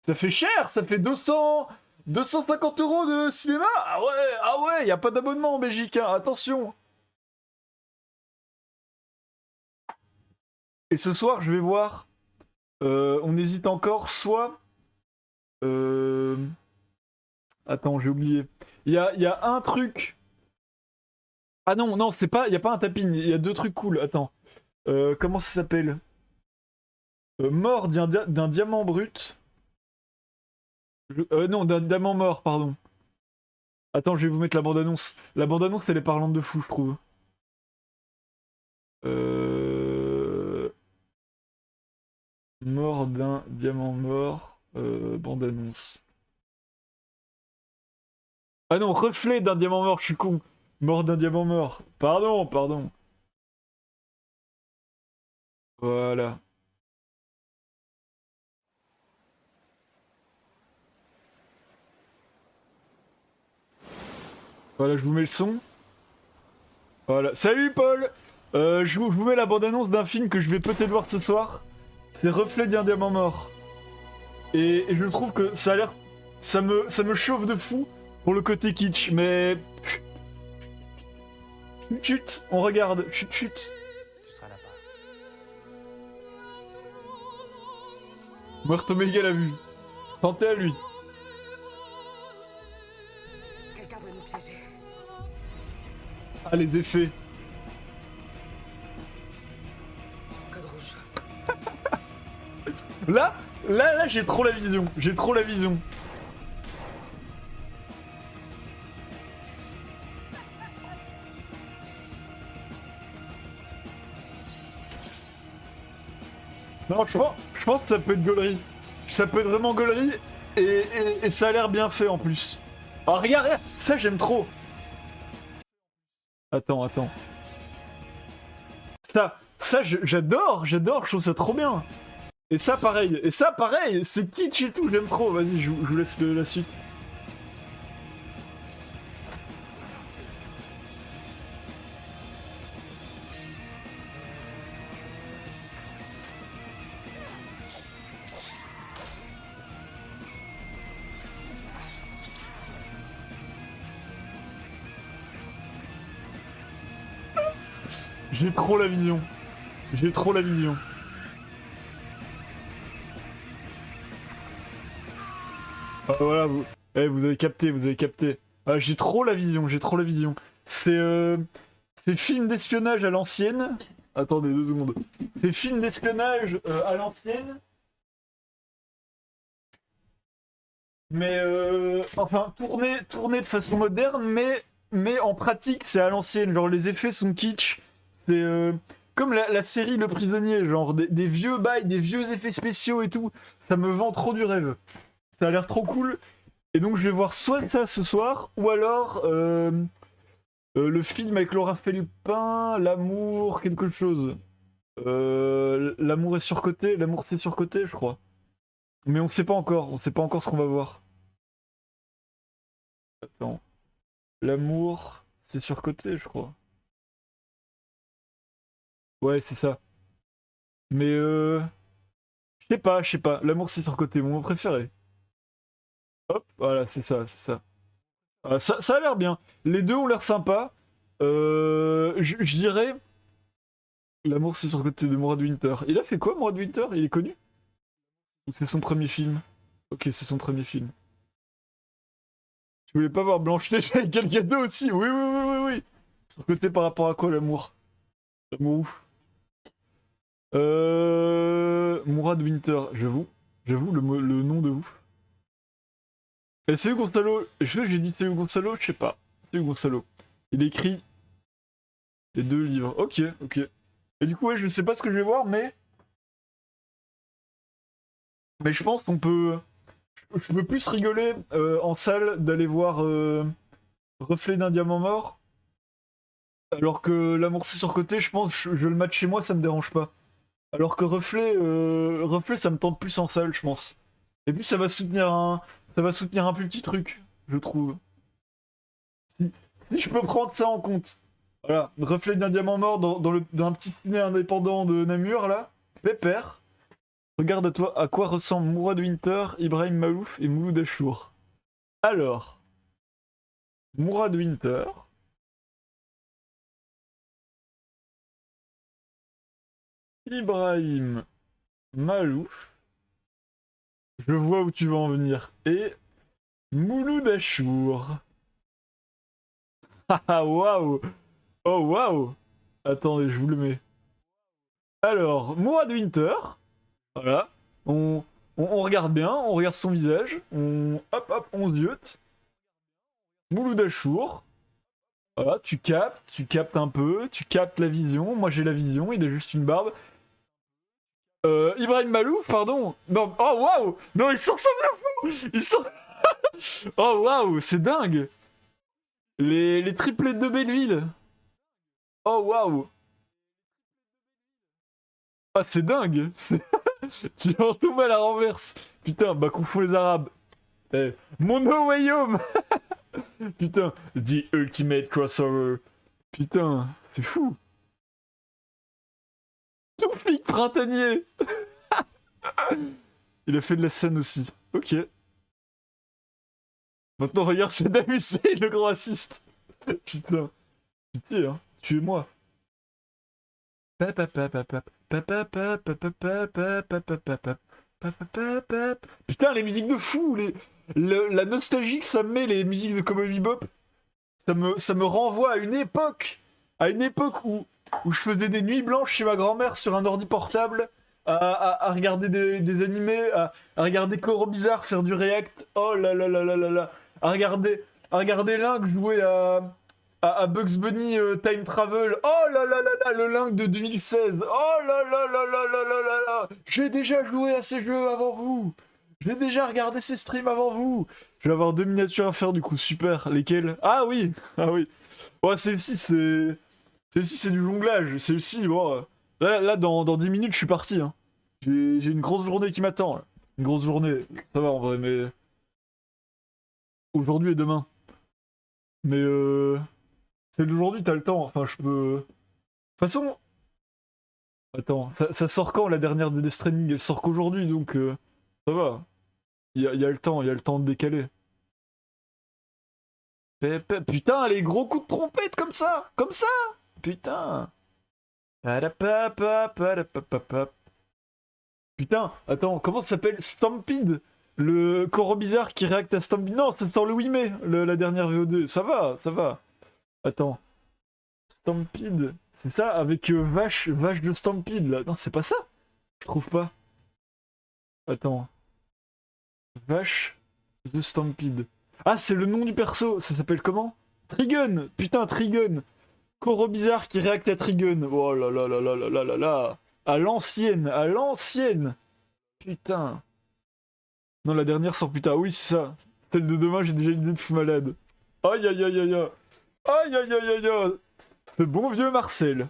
[SPEAKER 1] Ça fait cher, ça fait 250 € de cinéma? Ah ouais, y a pas d'abonnement en Belgique, hein, attention! Et ce soir, je vais voir... on hésite encore, soit... Euh... Attends, j'ai oublié. Il y a un truc... Ah non, c'est pas... Y a pas un tapping, il y a deux trucs cool, attends. Comment ça s'appelle? Mort d'un diamant brut. Non, d'un diamant mort, pardon. Attends, je vais vous mettre la bande-annonce. La bande-annonce, elle est parlante de fou, je trouve. Mort d'un diamant mort. Bande-annonce. Ah non, reflet d'un diamant mort, je suis con. Mort d'un diamant mort. Pardon. Voilà. Voilà, je vous mets le son. Voilà. Salut Paul! Je vous mets la bande-annonce d'un film que je vais peut-être voir ce soir. C'est Reflet d'un diamant mort. Et je trouve que ça a l'air... Ça me chauffe de fou pour le côté kitsch, mais... Chut, on regarde, chut.
[SPEAKER 2] Tu seras là-bas.
[SPEAKER 1] Meurtre Omega l'a vu. Tentez à lui.
[SPEAKER 2] Quelqu'un veut nous piéger.
[SPEAKER 1] Ah, les effets.
[SPEAKER 2] Code rouge.
[SPEAKER 1] Là, j'ai trop la vision. Non, je pense que ça peut être gaulerie. Ça peut être vraiment gaulerie et ça a l'air bien fait en plus. Ah, regarde, ça j'aime trop. Attends. J'adore, je trouve ça trop bien. Et ça pareil, c'est kitsch et tout, j'aime trop. Vas-y, je vous laisse la suite. J'ai trop la vision. Ah, voilà, vous avez capté. Ah, j'ai trop la vision. C'est film d'espionnage à l'ancienne. Attendez 2 secondes. C'est film d'espionnage à l'ancienne. Mais enfin, tourné de façon moderne, mais en pratique, c'est à l'ancienne. Genre, les effets sont kitsch. C'est comme la série Le Prisonnier, genre des vieux bails, des vieux effets spéciaux et tout. Ça me vend trop du rêve. Ça a l'air trop cool. Et donc, je vais voir soit ça ce soir, ou alors le film avec Laura Philippin, L'amour, quelque chose. L'amour c'est surcoté, je crois. Mais on sait pas encore ce qu'on va voir. Attends. L'amour, c'est surcoté, je crois. Ouais, c'est ça. Mais je sais pas. L'amour, c'est surcoté, mon mot préféré. Hop, voilà, c'est ça. Ah, ça a l'air bien. Les deux ont l'air sympas. Je dirais. L'amour c'est sur le côté de Mourad Winter. Il a fait quoi Mourad Winter? Il est connu? Ou c'est son premier film? Ok, c'est son premier film. Tu voulais pas voir Blanche-Neige avec Gal Gadot aussi? Oui, oui, oui, oui, oui. Sur le côté par rapport à quoi l'amour? L'amour ouf. Mourad Winter, j'avoue. J'avoue, le nom de ouf. Et c'est Gonzalo. Est-ce que j'ai dit c'est Gonzalo? Je sais pas. C'est Gonzalo. Il écrit les 2 livres. Ok, ok. Et du coup, ouais, je ne sais pas ce que je vais voir, mais. Mais je pense qu'on peut. Je peux plus rigoler en salle d'aller voir Reflet d'un diamant mort. Alors que l'amour c'est surcoté, je pense je le match chez moi, ça me dérange pas. Alors que Reflet ça me tente plus en salle, je pense. Et puis ça va soutenir un plus petit truc, je trouve. Si, si je peux prendre ça en compte. Voilà, Reflet d'un diamant mort dans un petit ciné indépendant de Namur là, pépère. Regarde à toi à quoi ressemblent Mourad Winter, Ibrahim Malouf et Mouloud Achour. Alors, Mourad Winter. Ibrahim Malouf, je vois où tu vas en venir, et Mouloud Achour. Ah waouh! Oh waouh! Attendez, je vous le mets. Alors, Mourad Winter, voilà, on regarde bien, on regarde son visage, hop hop, on ziote. Mouloud Achour, voilà, tu captes un peu, tu captes la vision, moi j'ai la vision, il a juste une barbe. Ibrahim Malouf, pardon. Non, oh waouh! Non, ils sont ressemblent. Ils sont. Oh waouh, c'est dingue! Les triplettes de Belleville! Oh waouh! Ah, c'est dingue! Tu en tombes à la renverse! Putain, bah confond les Arabes! Eh, Mono Wayom! Putain, The Ultimate Crossover! Putain, c'est fou! Toufik Printanier! Il a fait de la scène aussi. Ok. Maintenant, regarde, c'est Hussein, le grand raciste! Putain, pitié, hein, tuez-moi! Putain, les musiques de fou, la nostalgie que ça me met, les musiques de Cowboy Bebop, ça me renvoie à une époque où je faisais des nuits blanches chez ma grand-mère sur un ordi portable, à regarder des animés, à regarder Coro Bizarre faire du react, oh là là là là là là, à regarder Link jouer à Bugs Bunny Time Travel. Oh là là là là, le Link de 2016. Oh là là là là là là là là. J'ai déjà joué à ces jeux avant vous. J'ai déjà regardé ces streams avant vous. Je vais avoir 2 miniatures à faire du coup, super. Lesquelles? Ah oui, ah oui. Ouais, celle-ci c'est du jonglage. Celle-ci, bon. Là dans 10 minutes, je suis parti. Hein. J'ai une grosse journée qui m'attend. Une grosse journée. Ça va en vrai, mais. Aujourd'hui et demain. Mais celle d'aujourd'hui, t'as le temps. Enfin, je peux. De toute façon. Attends, ça sort quand la dernière de Death Stranding? Elle sort qu'aujourd'hui, donc ça va. Il y a le temps de décaler. Putain, les gros coups de trompette comme ça! Comme ça! Putain! Padapapapapapapap. Putain, attends, comment ça s'appelle? Stampede? Le Coro Bizarre qui réacte à Stampede? Non, ça sort le 8 mai, la dernière VO2. Ça va, ça va. Attends. Stampede? C'est ça, avec vache de Stampede, là. Non, c'est pas ça. Je trouve pas. Attends. Vache de Stampede. Ah, c'est le nom du perso. Ça s'appelle comment? Trigun. Putain, Trigun. Coro Bizarre qui réacte à Trigun. Oh là là là là là là là là. À l'ancienne, à l'ancienne. Putain. Non, la dernière sort plus tard. Oui, c'est ça. Celle de demain, j'ai déjà l'idée de fou malade. Aïe aïe aïe aïe aïe. Aïe aïe aïe aïe aïe. Ce bon vieux Marcel.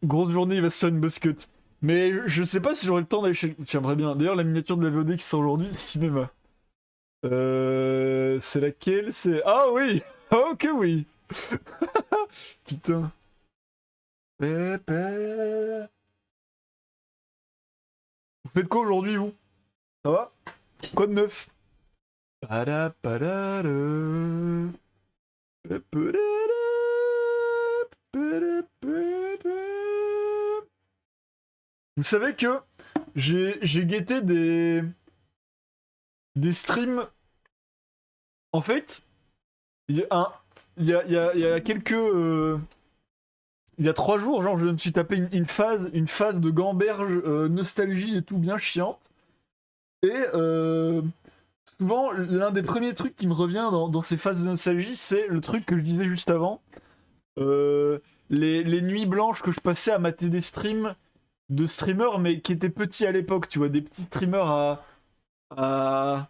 [SPEAKER 1] Grosse journée, il va se faire une boss cut. Mais je sais pas si j'aurai le temps d'aller chez. J'aimerais bien. D'ailleurs, la miniature de la VOD qui sort aujourd'hui, cinéma. C'est laquelle? C'est. Ah oui! Ah, ok, oui! Putain. Pépé. Vous faites quoi aujourd'hui, vous? Ça va? Quoi de neuf? Padapadada. Papadada. Padapa. Vous savez que j'ai guetté des streams. En fait, il y a un, il y a quelques, il y a 3 jours, genre, je me suis tapé une phase de gamberge, nostalgie et tout bien chiante. Et souvent, l'un des premiers trucs qui me revient dans ces phases de nostalgie, c'est le truc que je disais juste avant. Les nuits blanches que je passais à mater des streams de streamers, mais qui étaient petits à l'époque, tu vois, des petits streamers à,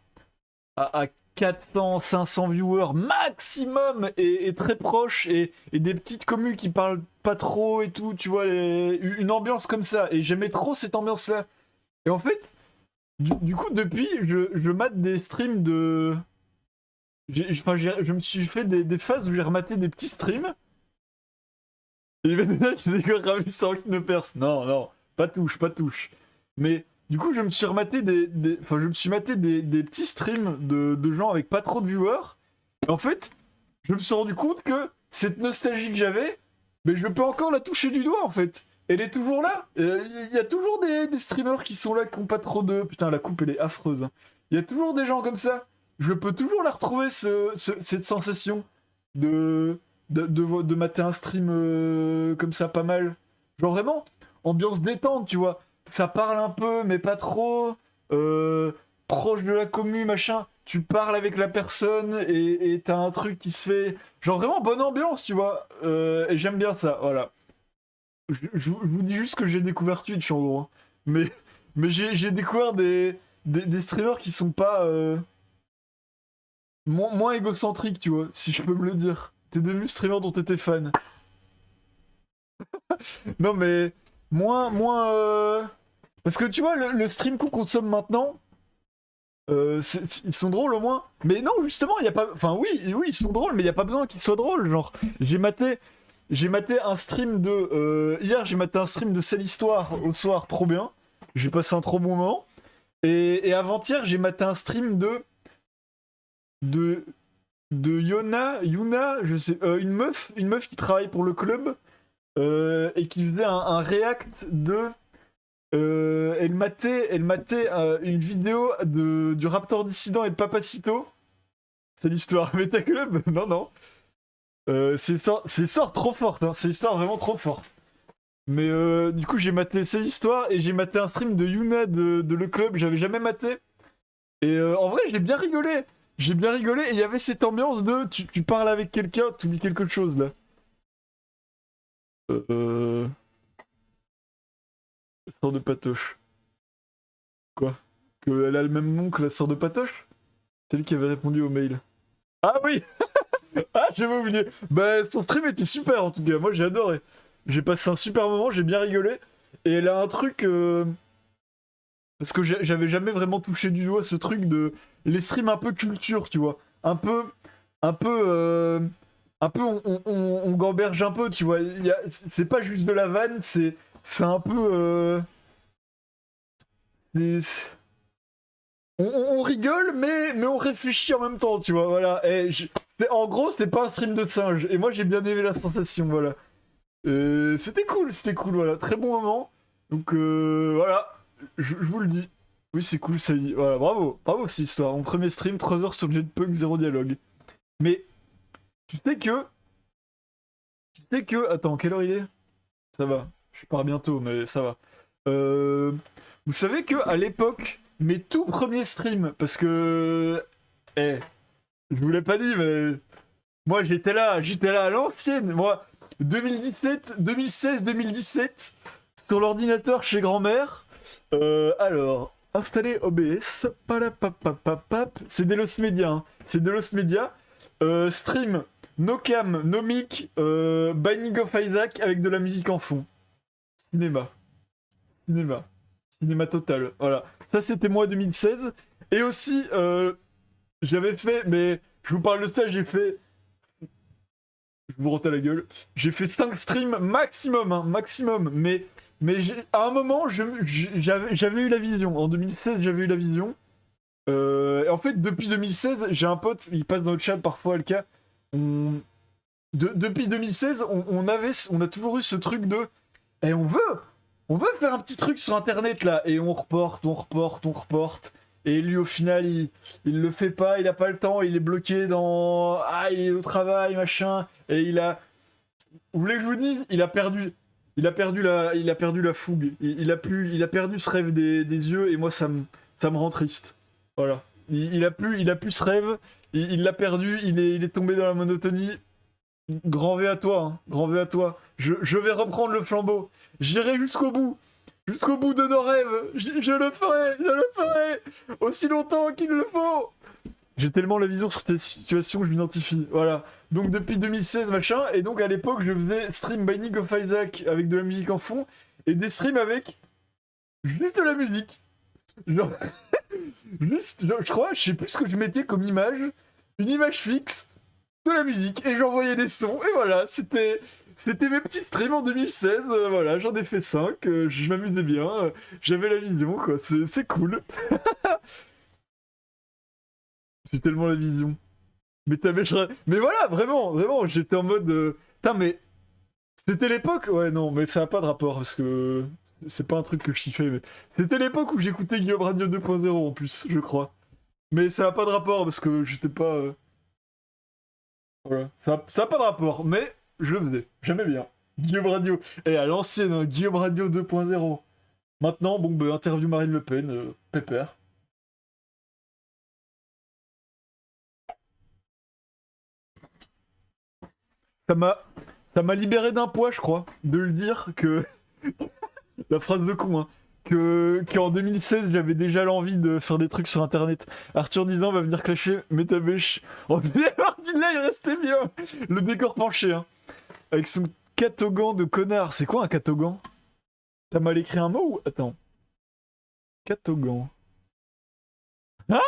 [SPEAKER 1] à 400, 500 viewers maximum et très proches, et des petites communes qui parlent pas trop et tout, tu vois, une ambiance comme ça. Et j'aimais trop cette ambiance-là. Et en fait, du coup, depuis, je mate des streams de. Je me suis fait des phases où j'ai rematé des petits streams. Et il y avait des mecs qui décoraient sans qui ne perce. Non, non, pas touche, pas touche. Mais du coup, je me suis rematé enfin, je me suis maté des petits streams de gens avec pas trop de viewers. Et en fait, je me suis rendu compte que cette nostalgie que j'avais, mais je peux encore la toucher du doigt en fait. Elle est toujours là. Il y a toujours des streamers qui sont là, qui ont pas trop de. Putain, la coupe elle est affreuse. Il y a toujours des gens comme ça. Je peux toujours la retrouver, cette sensation de mater un stream comme ça, pas mal. Genre vraiment, ambiance détente, tu vois. Ça parle un peu, mais pas trop. Proche de la commu, machin. Tu parles avec la personne et t'as un truc qui se fait. Genre vraiment bonne ambiance, tu vois. Et j'aime bien ça, voilà. Je vous dis juste que j'ai découvert Twitch en gros, hein. Mais, mais j'ai découvert des streamers qui sont pas. Moins égocentriques, tu vois, si je peux me le dire. T'es devenu streamer dont t'étais fan. Non, mais. Moins. Parce que tu vois, le stream qu'on consomme maintenant. Ils sont drôles au moins. Mais non, justement, il y a pas. Enfin, oui, oui, ils sont drôles, mais il y a pas besoin qu'ils soient drôles. Genre, j'ai maté un stream de. Hier, j'ai maté un stream de C'est l'Histoire au soir, trop bien. J'ai passé un trop bon moment. Et avant-hier, j'ai maté un stream de. De Yuna, je sais. Une meuf qui travaille pour le club. Et qui faisait un react de. Elle matait une vidéo du Raptor Dissident et de Papacito. C'est l'histoire. Meta Club. Non, non. C'est une histoire trop forte, hein. C'est une histoire vraiment trop forte. Mais du coup, j'ai maté ces histoires et j'ai maté un stream de Yuna de Le Club. J'avais jamais maté. Et en vrai, j'ai bien rigolé. J'ai bien rigolé et il y avait cette ambiance de tu parles avec quelqu'un, tu dis quelque chose là. Euh. Sort de Patoche. Quoi? Qu'elle a le même nom que la sœur de Patoche? Celle qui avait répondu au mail. Ah oui! Ah, j'avais oublié. Bah, son stream était super en tout cas. Moi, j'ai adoré. J'ai passé un super moment, j'ai bien rigolé. Et elle a un truc. Parce que j'avais jamais vraiment touché du doigt ce truc de. Les streams un peu culture, tu vois. Un peu. Un peu. Un peu, on gamberge un peu, tu vois. C'est pas juste de la vanne, c'est un peu. C'est- on rigole, mais on réfléchit en même temps, tu vois, voilà. En gros, c'était pas un stream de singe. Et moi, j'ai bien aimé la sensation, voilà. C'était cool, voilà. Très bon moment. Donc, voilà. Je vous le dis. Oui, c'est cool, ça y est. Voilà, bravo. Bravo, cette histoire. Mon premier stream, 3 heures sur Jetpunk, zéro dialogue. Mais, tu sais que... Tu sais que... Attends, quelle heure il est? Ça va. Je pars bientôt, mais ça va. Euh... Vous savez que à l'époque, mes tout premiers streams, parce que... Eh, je vous l'ai pas dit, mais... Moi, j'étais là à l'ancienne. Moi, 2017, 2016, 2017, sur l'ordinateur chez grand-mère. Alors, installer OBS. Palapapapapap. C'est Delos Media, hein. C'est Delos Media. Stream, no cam, no mic, Binding of Isaac avec de la musique en fond. Cinéma. Cinéma. Cinéma total. Voilà. Ça, c'était moi 2016. Et aussi, j'avais fait, mais je vous parle de ça, j'ai fait. Je vous rote à la gueule. J'ai fait 5 streams maximum, hein, maximum. Mais à un moment, j'avais eu la vision. En 2016, j'avais eu la vision. Et en fait, depuis 2016, j'ai un pote, il passe dans le chat parfois, le cas. Depuis 2016, on a toujours eu ce truc de. Eh, on veut! on va faire un petit truc sur internet là, et on reporte, on reporte, on reporte. Et lui au final il le fait pas, il a pas le temps, il est bloqué dans. Ah il est au travail, machin, et il a. Vous voulez que je vous dise, il a perdu. Il a perdu la fougue. Il a perdu ce rêve des yeux et moi ça me rend triste. Voilà. Il a plus ce rêve. Il l'a perdu. Il est tombé dans la monotonie. Grand V à toi, hein. Grand V à toi. Je vais reprendre le flambeau. J'irai jusqu'au bout. Jusqu'au bout de nos rêves. Je le ferai. Je le ferai. Aussi longtemps qu'il le faut. J'ai tellement la vision sur cette situation que je m'identifie. Voilà. Donc depuis 2016, machin. Et donc à l'époque, je faisais stream Binding of Isaac avec de la musique en fond. Et des streams avec juste de la musique. Genre, juste, je crois, je sais plus ce que je mettais comme image. Une image fixe de la musique. Et j'envoyais des sons. Et voilà, c'était mes petits streams en 2016. Voilà, j'en ai fait 5. Je m'amusais bien. J'avais la vision, quoi. C'est cool. J'ai tellement la vision. Mais voilà, vraiment, vraiment, j'étais en mode. Putain, mais. C'était l'époque. Ouais, non, mais ça n'a pas de rapport parce que. C'est pas un truc que je kiffais, mais. C'était l'époque où j'écoutais Guillaume Radio 2.0 en plus, je crois. Mais ça n'a pas de rapport parce que j'étais pas. Voilà. Ça a pas de rapport, mais je le faisais. J'aimais bien. Guillaume Radio. Et à l'ancienne, hein, Guillaume Radio 2.0. Maintenant, bon, bah, interview Marine Le Pen, pépère. Ça m'a. Ça m'a libéré d'un poids, je crois, de le dire que. La phrase de con, hein. Qu'en 2016, j'avais déjà l'envie de faire des trucs sur internet. Arthur Nizan va venir clasher Metabêche. En deuxième partie de là, il restait bien. Le décor penché, hein. Avec son catogan de connard. C'est quoi un catogan? T'as mal écrit un mot ou. Attends. Catogan. Ah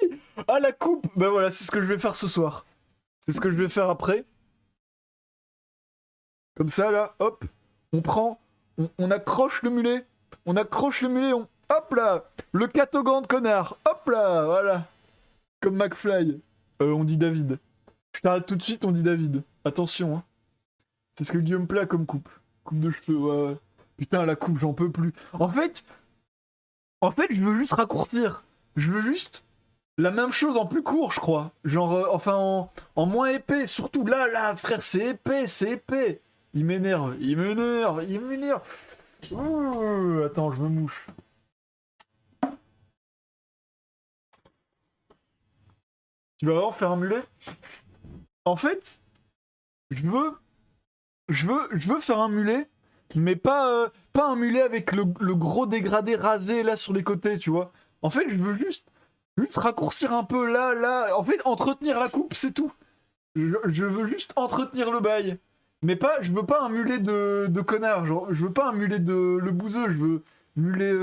[SPEAKER 1] oui. Ah la coupe. Bah voilà, c'est ce que je vais faire ce soir. C'est ce que je vais faire après. Comme ça, là, hop. On prend. On accroche le mulet. On accroche le mulet. Hop là. Le catogan de connard. Hop là. Voilà. Comme McFly. On dit David. Je t'arrête tout de suite, on dit David. Attention, hein. C'est ce que Guillaume Plat comme coupe. Coupe de cheveux, ouais, ouais. Putain, la coupe, j'en peux plus. En fait, je veux juste raccourcir. Je veux juste la même chose en plus court, je crois. Genre, enfin, en moins épais. Surtout là, frère, c'est épais, c'est épais. Il m'énerve, il m'énerve, il m'énerve. Ouh, attends, je me mouche. Tu vas vraiment faire un mulet? En fait, je veux je veux faire un mulet, mais pas un mulet avec le gros dégradé rasé là sur les côtés, tu vois. En fait, je veux juste raccourcir un peu là. En fait, entretenir la coupe, c'est tout. Je veux juste entretenir le bail. Mais pas, je veux pas un mulet de connard. Genre, je veux pas un mulet de le bouseux. Je veux mulet,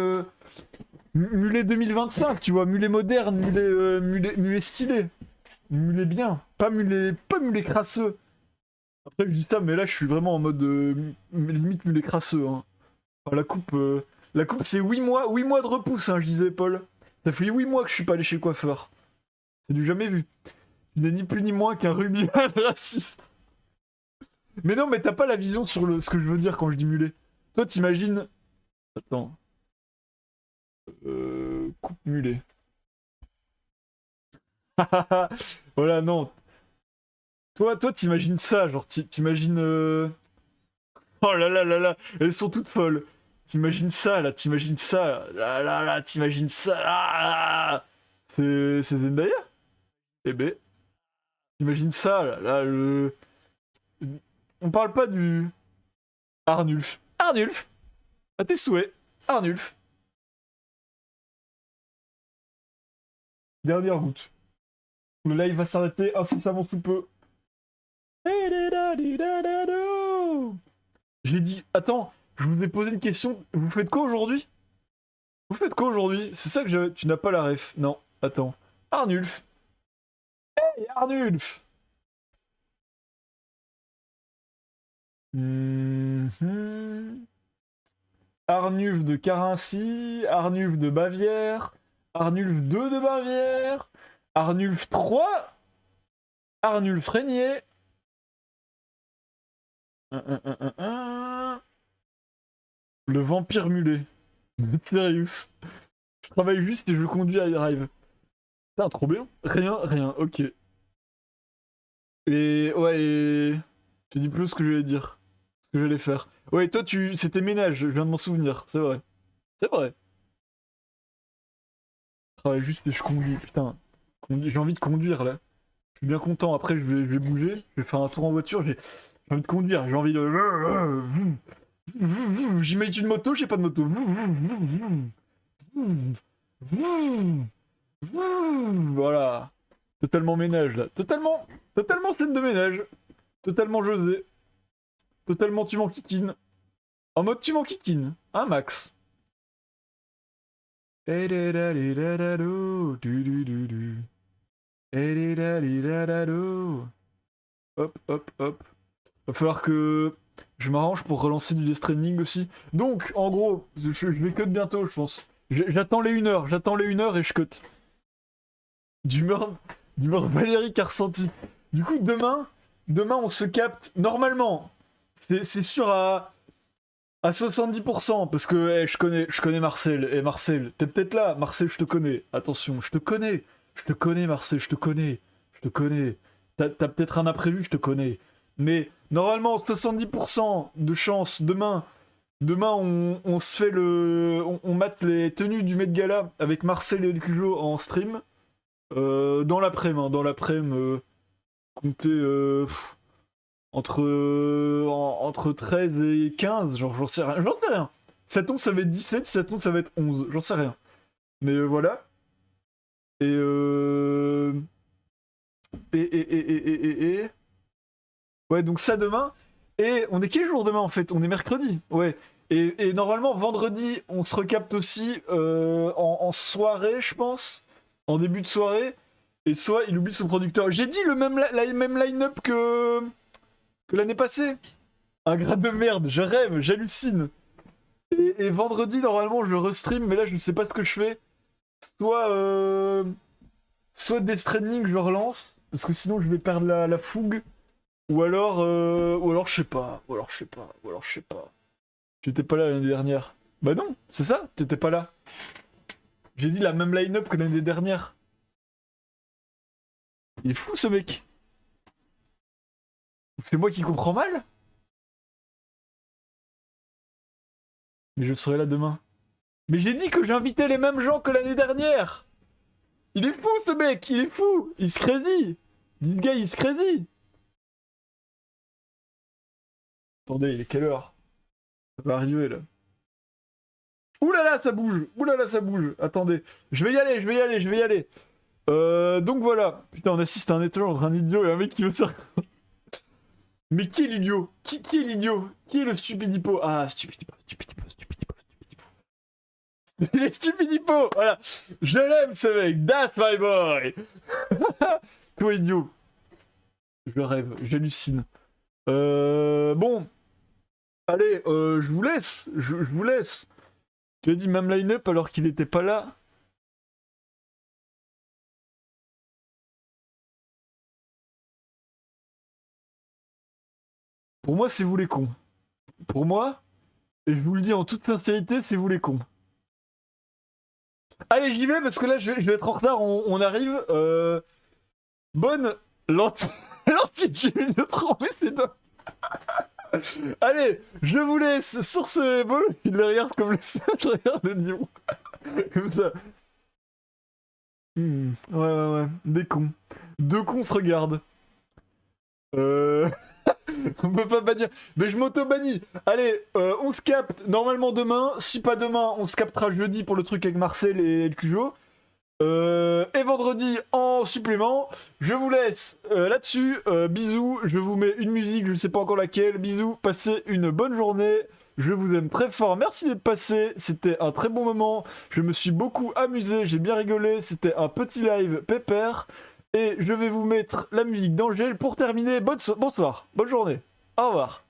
[SPEAKER 1] mulet 2025, tu vois. Mulet moderne, mulet stylé. Mulet bien. Pas mulet crasseux. Après, je dis ça, mais là, je suis vraiment en mode limite mulet crasseux. Hein. Enfin, la coupe, c'est 8 mois de repousse, hein, je disais, Paul. Ça fait 8 mois que je suis pas allé chez le coiffeur. C'est du jamais vu. Tu n'es ni plus ni moins qu'un rugbyman raciste. Mais non, mais t'as pas la vision sur ce que je veux dire quand je dis mulet. Toi, t'imagines. Attends. Coupe mulet. Voilà, non. Toi, t'imagines ça, genre, t'imagines. Oh là là là là, elles sont toutes folles. T'imagines ça, là, t'imagines ça, là, t'imagines ça, là. C'est Zendaya? Eh ben, t'imagines ça, là. On parle pas du. Arnulf. Arnulf! À tes souhaits, Arnulf. Dernière route. Le live va s'arrêter incessamment sous peu. J'ai dit, attends, je vous ai posé une question. Vous faites quoi aujourd'hui? Vous faites quoi aujourd'hui? C'est ça que tu n'as pas la ref. Non, attends. Arnulf. Hey, Arnulf. Arnulf de Carinthie, Arnulf de Bavière, Arnulf 2 de Bavière, Arnulf 3, Arnulf Régnier. Le vampire mulet. De Sirius. Je travaille juste et je conduis à drive. Putain, trop bien. Rien, ok. Et ouais, et... Je dis plus ce que j'allais dire. Ce que j'allais faire. Ouais, toi, c'était ménage, je viens de m'en souvenir, c'est vrai. C'est vrai. Je travaille juste et je conduis, putain. J'ai envie de conduire, là. Je suis bien content, après je vais bouger, je vais faire un tour en voiture, j'ai envie de conduire, j'ai envie de... J'imagine une moto, j'ai pas de moto. Voilà. Totalement ménage, là. Totalement scène de ménage. Totalement José. Totalement tu m'enquiquines. En mode tu m'enquiquines. Hein, Max? Hop, hop, hop. Va falloir que je m'arrange pour relancer du Death Stranding aussi. Donc, en gros, je vais cut bientôt, je pense. J'attends les 1 heure, et je cut. D'humeur Valérie qui a ressenti. Du coup, demain on se capte. Normalement, c'est sûr à 70%, parce que je connais Marcel. Et Marcel, t'es peut-être là. Marcel, je te connais. Attention, je te connais. Je te connais, Marcel, je te connais. Je te connais. T'as peut-être un imprévu, je te connais. Mais normalement, 70% de chance demain. Demain, on se fait on mate les tenues du Met Gala avec Marcel et Cujo en stream. Dans l'après-midi, comptez entre 13 et 15, genre j'en sais rien. J'en sais rien. Si ça tombe, ça va être 17, si ça tombe, ça va être 11, j'en sais rien. Mais voilà. Et ouais, donc ça demain. Et on est quel jour demain en fait? On est mercredi. Ouais. Et normalement, vendredi, on se recapte aussi en soirée, je pense. En début de soirée. Et soit il oublie son producteur. J'ai dit le même, la même line-up que l'année passée. Un grade de merde, je rêve, j'hallucine. Et vendredi, normalement, je le restream, mais là, je ne sais pas ce que je fais. Soit, soit Death Stranding, je relance, parce que sinon, je vais perdre la fougue. Ou alors, je sais pas. Ou alors, je sais pas. J'étais pas là l'année dernière. Bah non, c'est ça, t'étais pas là. J'ai dit la même line-up que l'année dernière. Il est fou, ce mec. C'est moi qui comprends mal? Mais je serai là demain. Mais j'ai dit que j'invitais les mêmes gens que l'année dernière. Il est fou ce mec, il est fou. Il se crazy. This guy is crazy. Attendez, il est quelle heure? Ça va arriver là. Ouh là là, ça bouge. Ouh là là, ça bouge. Attendez, je vais y aller. Donc voilà. Putain, on assiste à un étalon entre un idiot et un mec qui veut ça. Mais qui est l'idiot? Qui est l'idiot? Qui est le stupidipo? Ah, stupidipo. Il est stupidipo, voilà. Je l'aime ce mec, that's my boy. Toi idiot. Je rêve, j'hallucine. Bon. Allez, je vous laisse. Je vous laisse. Tu as dit même line-up alors qu'il était pas là. Pour moi, c'est vous les cons. Pour moi, et je vous le dis en toute sincérité, c'est vous les cons. Allez, j'y vais parce que là, je vais être en retard. On arrive. Bonne lentitude de tromper, c'est dingue. Allez, je vous laisse sur ce bol. Il le regarde comme le singe, je regarde le niveau. Comme ça. Ouais. Des cons. Deux cons se regardent. On peut pas bannir. Mais je m'auto-bannis. Allez, on se capte normalement demain. Si pas demain, on se captera jeudi pour le truc avec Marcel et le Cujo. Et vendredi en supplément. Je vous laisse là-dessus. Bisous. Je vous mets une musique, je sais pas encore laquelle. Bisous. Passez une bonne journée. Je vous aime très fort. Merci d'être passé. C'était un très bon moment. Je me suis beaucoup amusé. J'ai bien rigolé. C'était un petit live pépère. Et je vais vous mettre la musique d'Angèle pour terminer. Bonsoir. Bonne journée. Au revoir.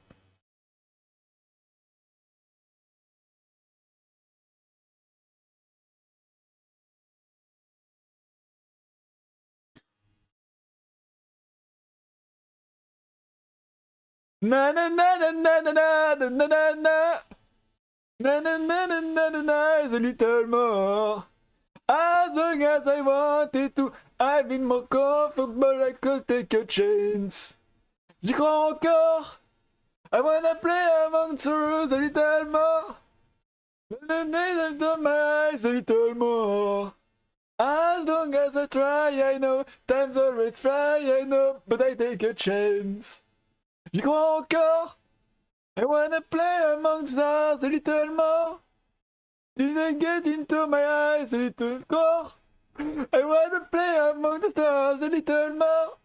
[SPEAKER 1] Na na na na na na na na na na. Na na na na na na na, a little more. As long as I wanted to, I've been more comfortable, I could take a chance. J'y crois encore. I wanna play among the roses a little more. Na na na na, my eyes a little more. As long as I try, I know, time's always fly, I know, but I take a chance. J'y crois encore. I wanna play among the stars a little more. Didn't get into my eyes a little more. I wanna play among the stars a little more.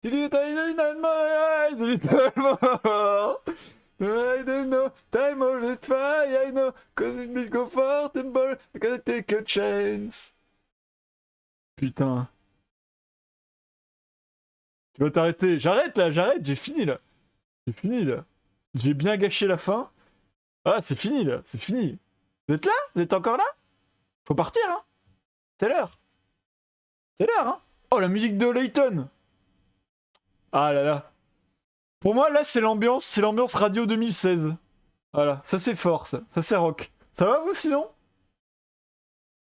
[SPEAKER 1] Didn't I in my eyes a little more. I don't know, time always fly, I know, cause it be comfortable, I gotta take a chance. Putain. Tu vas t'arrêter. J'arrête là, j'arrête, j'ai fini là. J'ai fini là. J'ai bien gâché la fin. Ah, c'est fini là, c'est fini. Vous êtes là? Vous êtes encore là? Faut partir, hein? C'est l'heure. C'est l'heure, hein? Oh, la musique de Layton. Ah là là. Pour moi, là, c'est l'ambiance radio 2016. Voilà, ça c'est fort, ça c'est rock. Ça va vous sinon?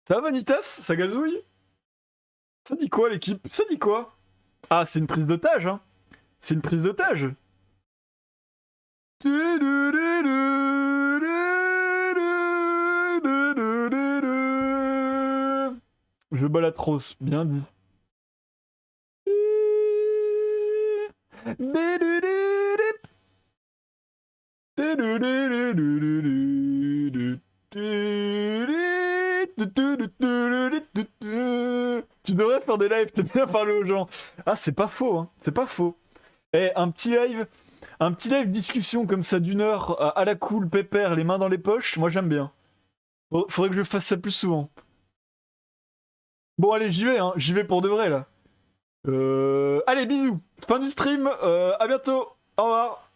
[SPEAKER 1] Ça va Vanitas? Ça gazouille? Ça dit quoi l'équipe? Ça dit quoi? Ah, c'est une prise d'otage, hein? C'est une prise d'otage. Je bats la trousse, bien dit. Tu devrais faire des lives, t'aimes bien parler aux gens. Ah, c'est pas faux, hein. C'est pas faux. Eh, un petit live discussion comme ça d'une heure à la cool, pépère, les mains dans les poches, moi j'aime bien. Faudrait que je fasse ça plus souvent. Bon allez, j'y vais, hein. J'y vais pour de vrai là. Allez, bisous. Fin du stream, à bientôt. Au revoir.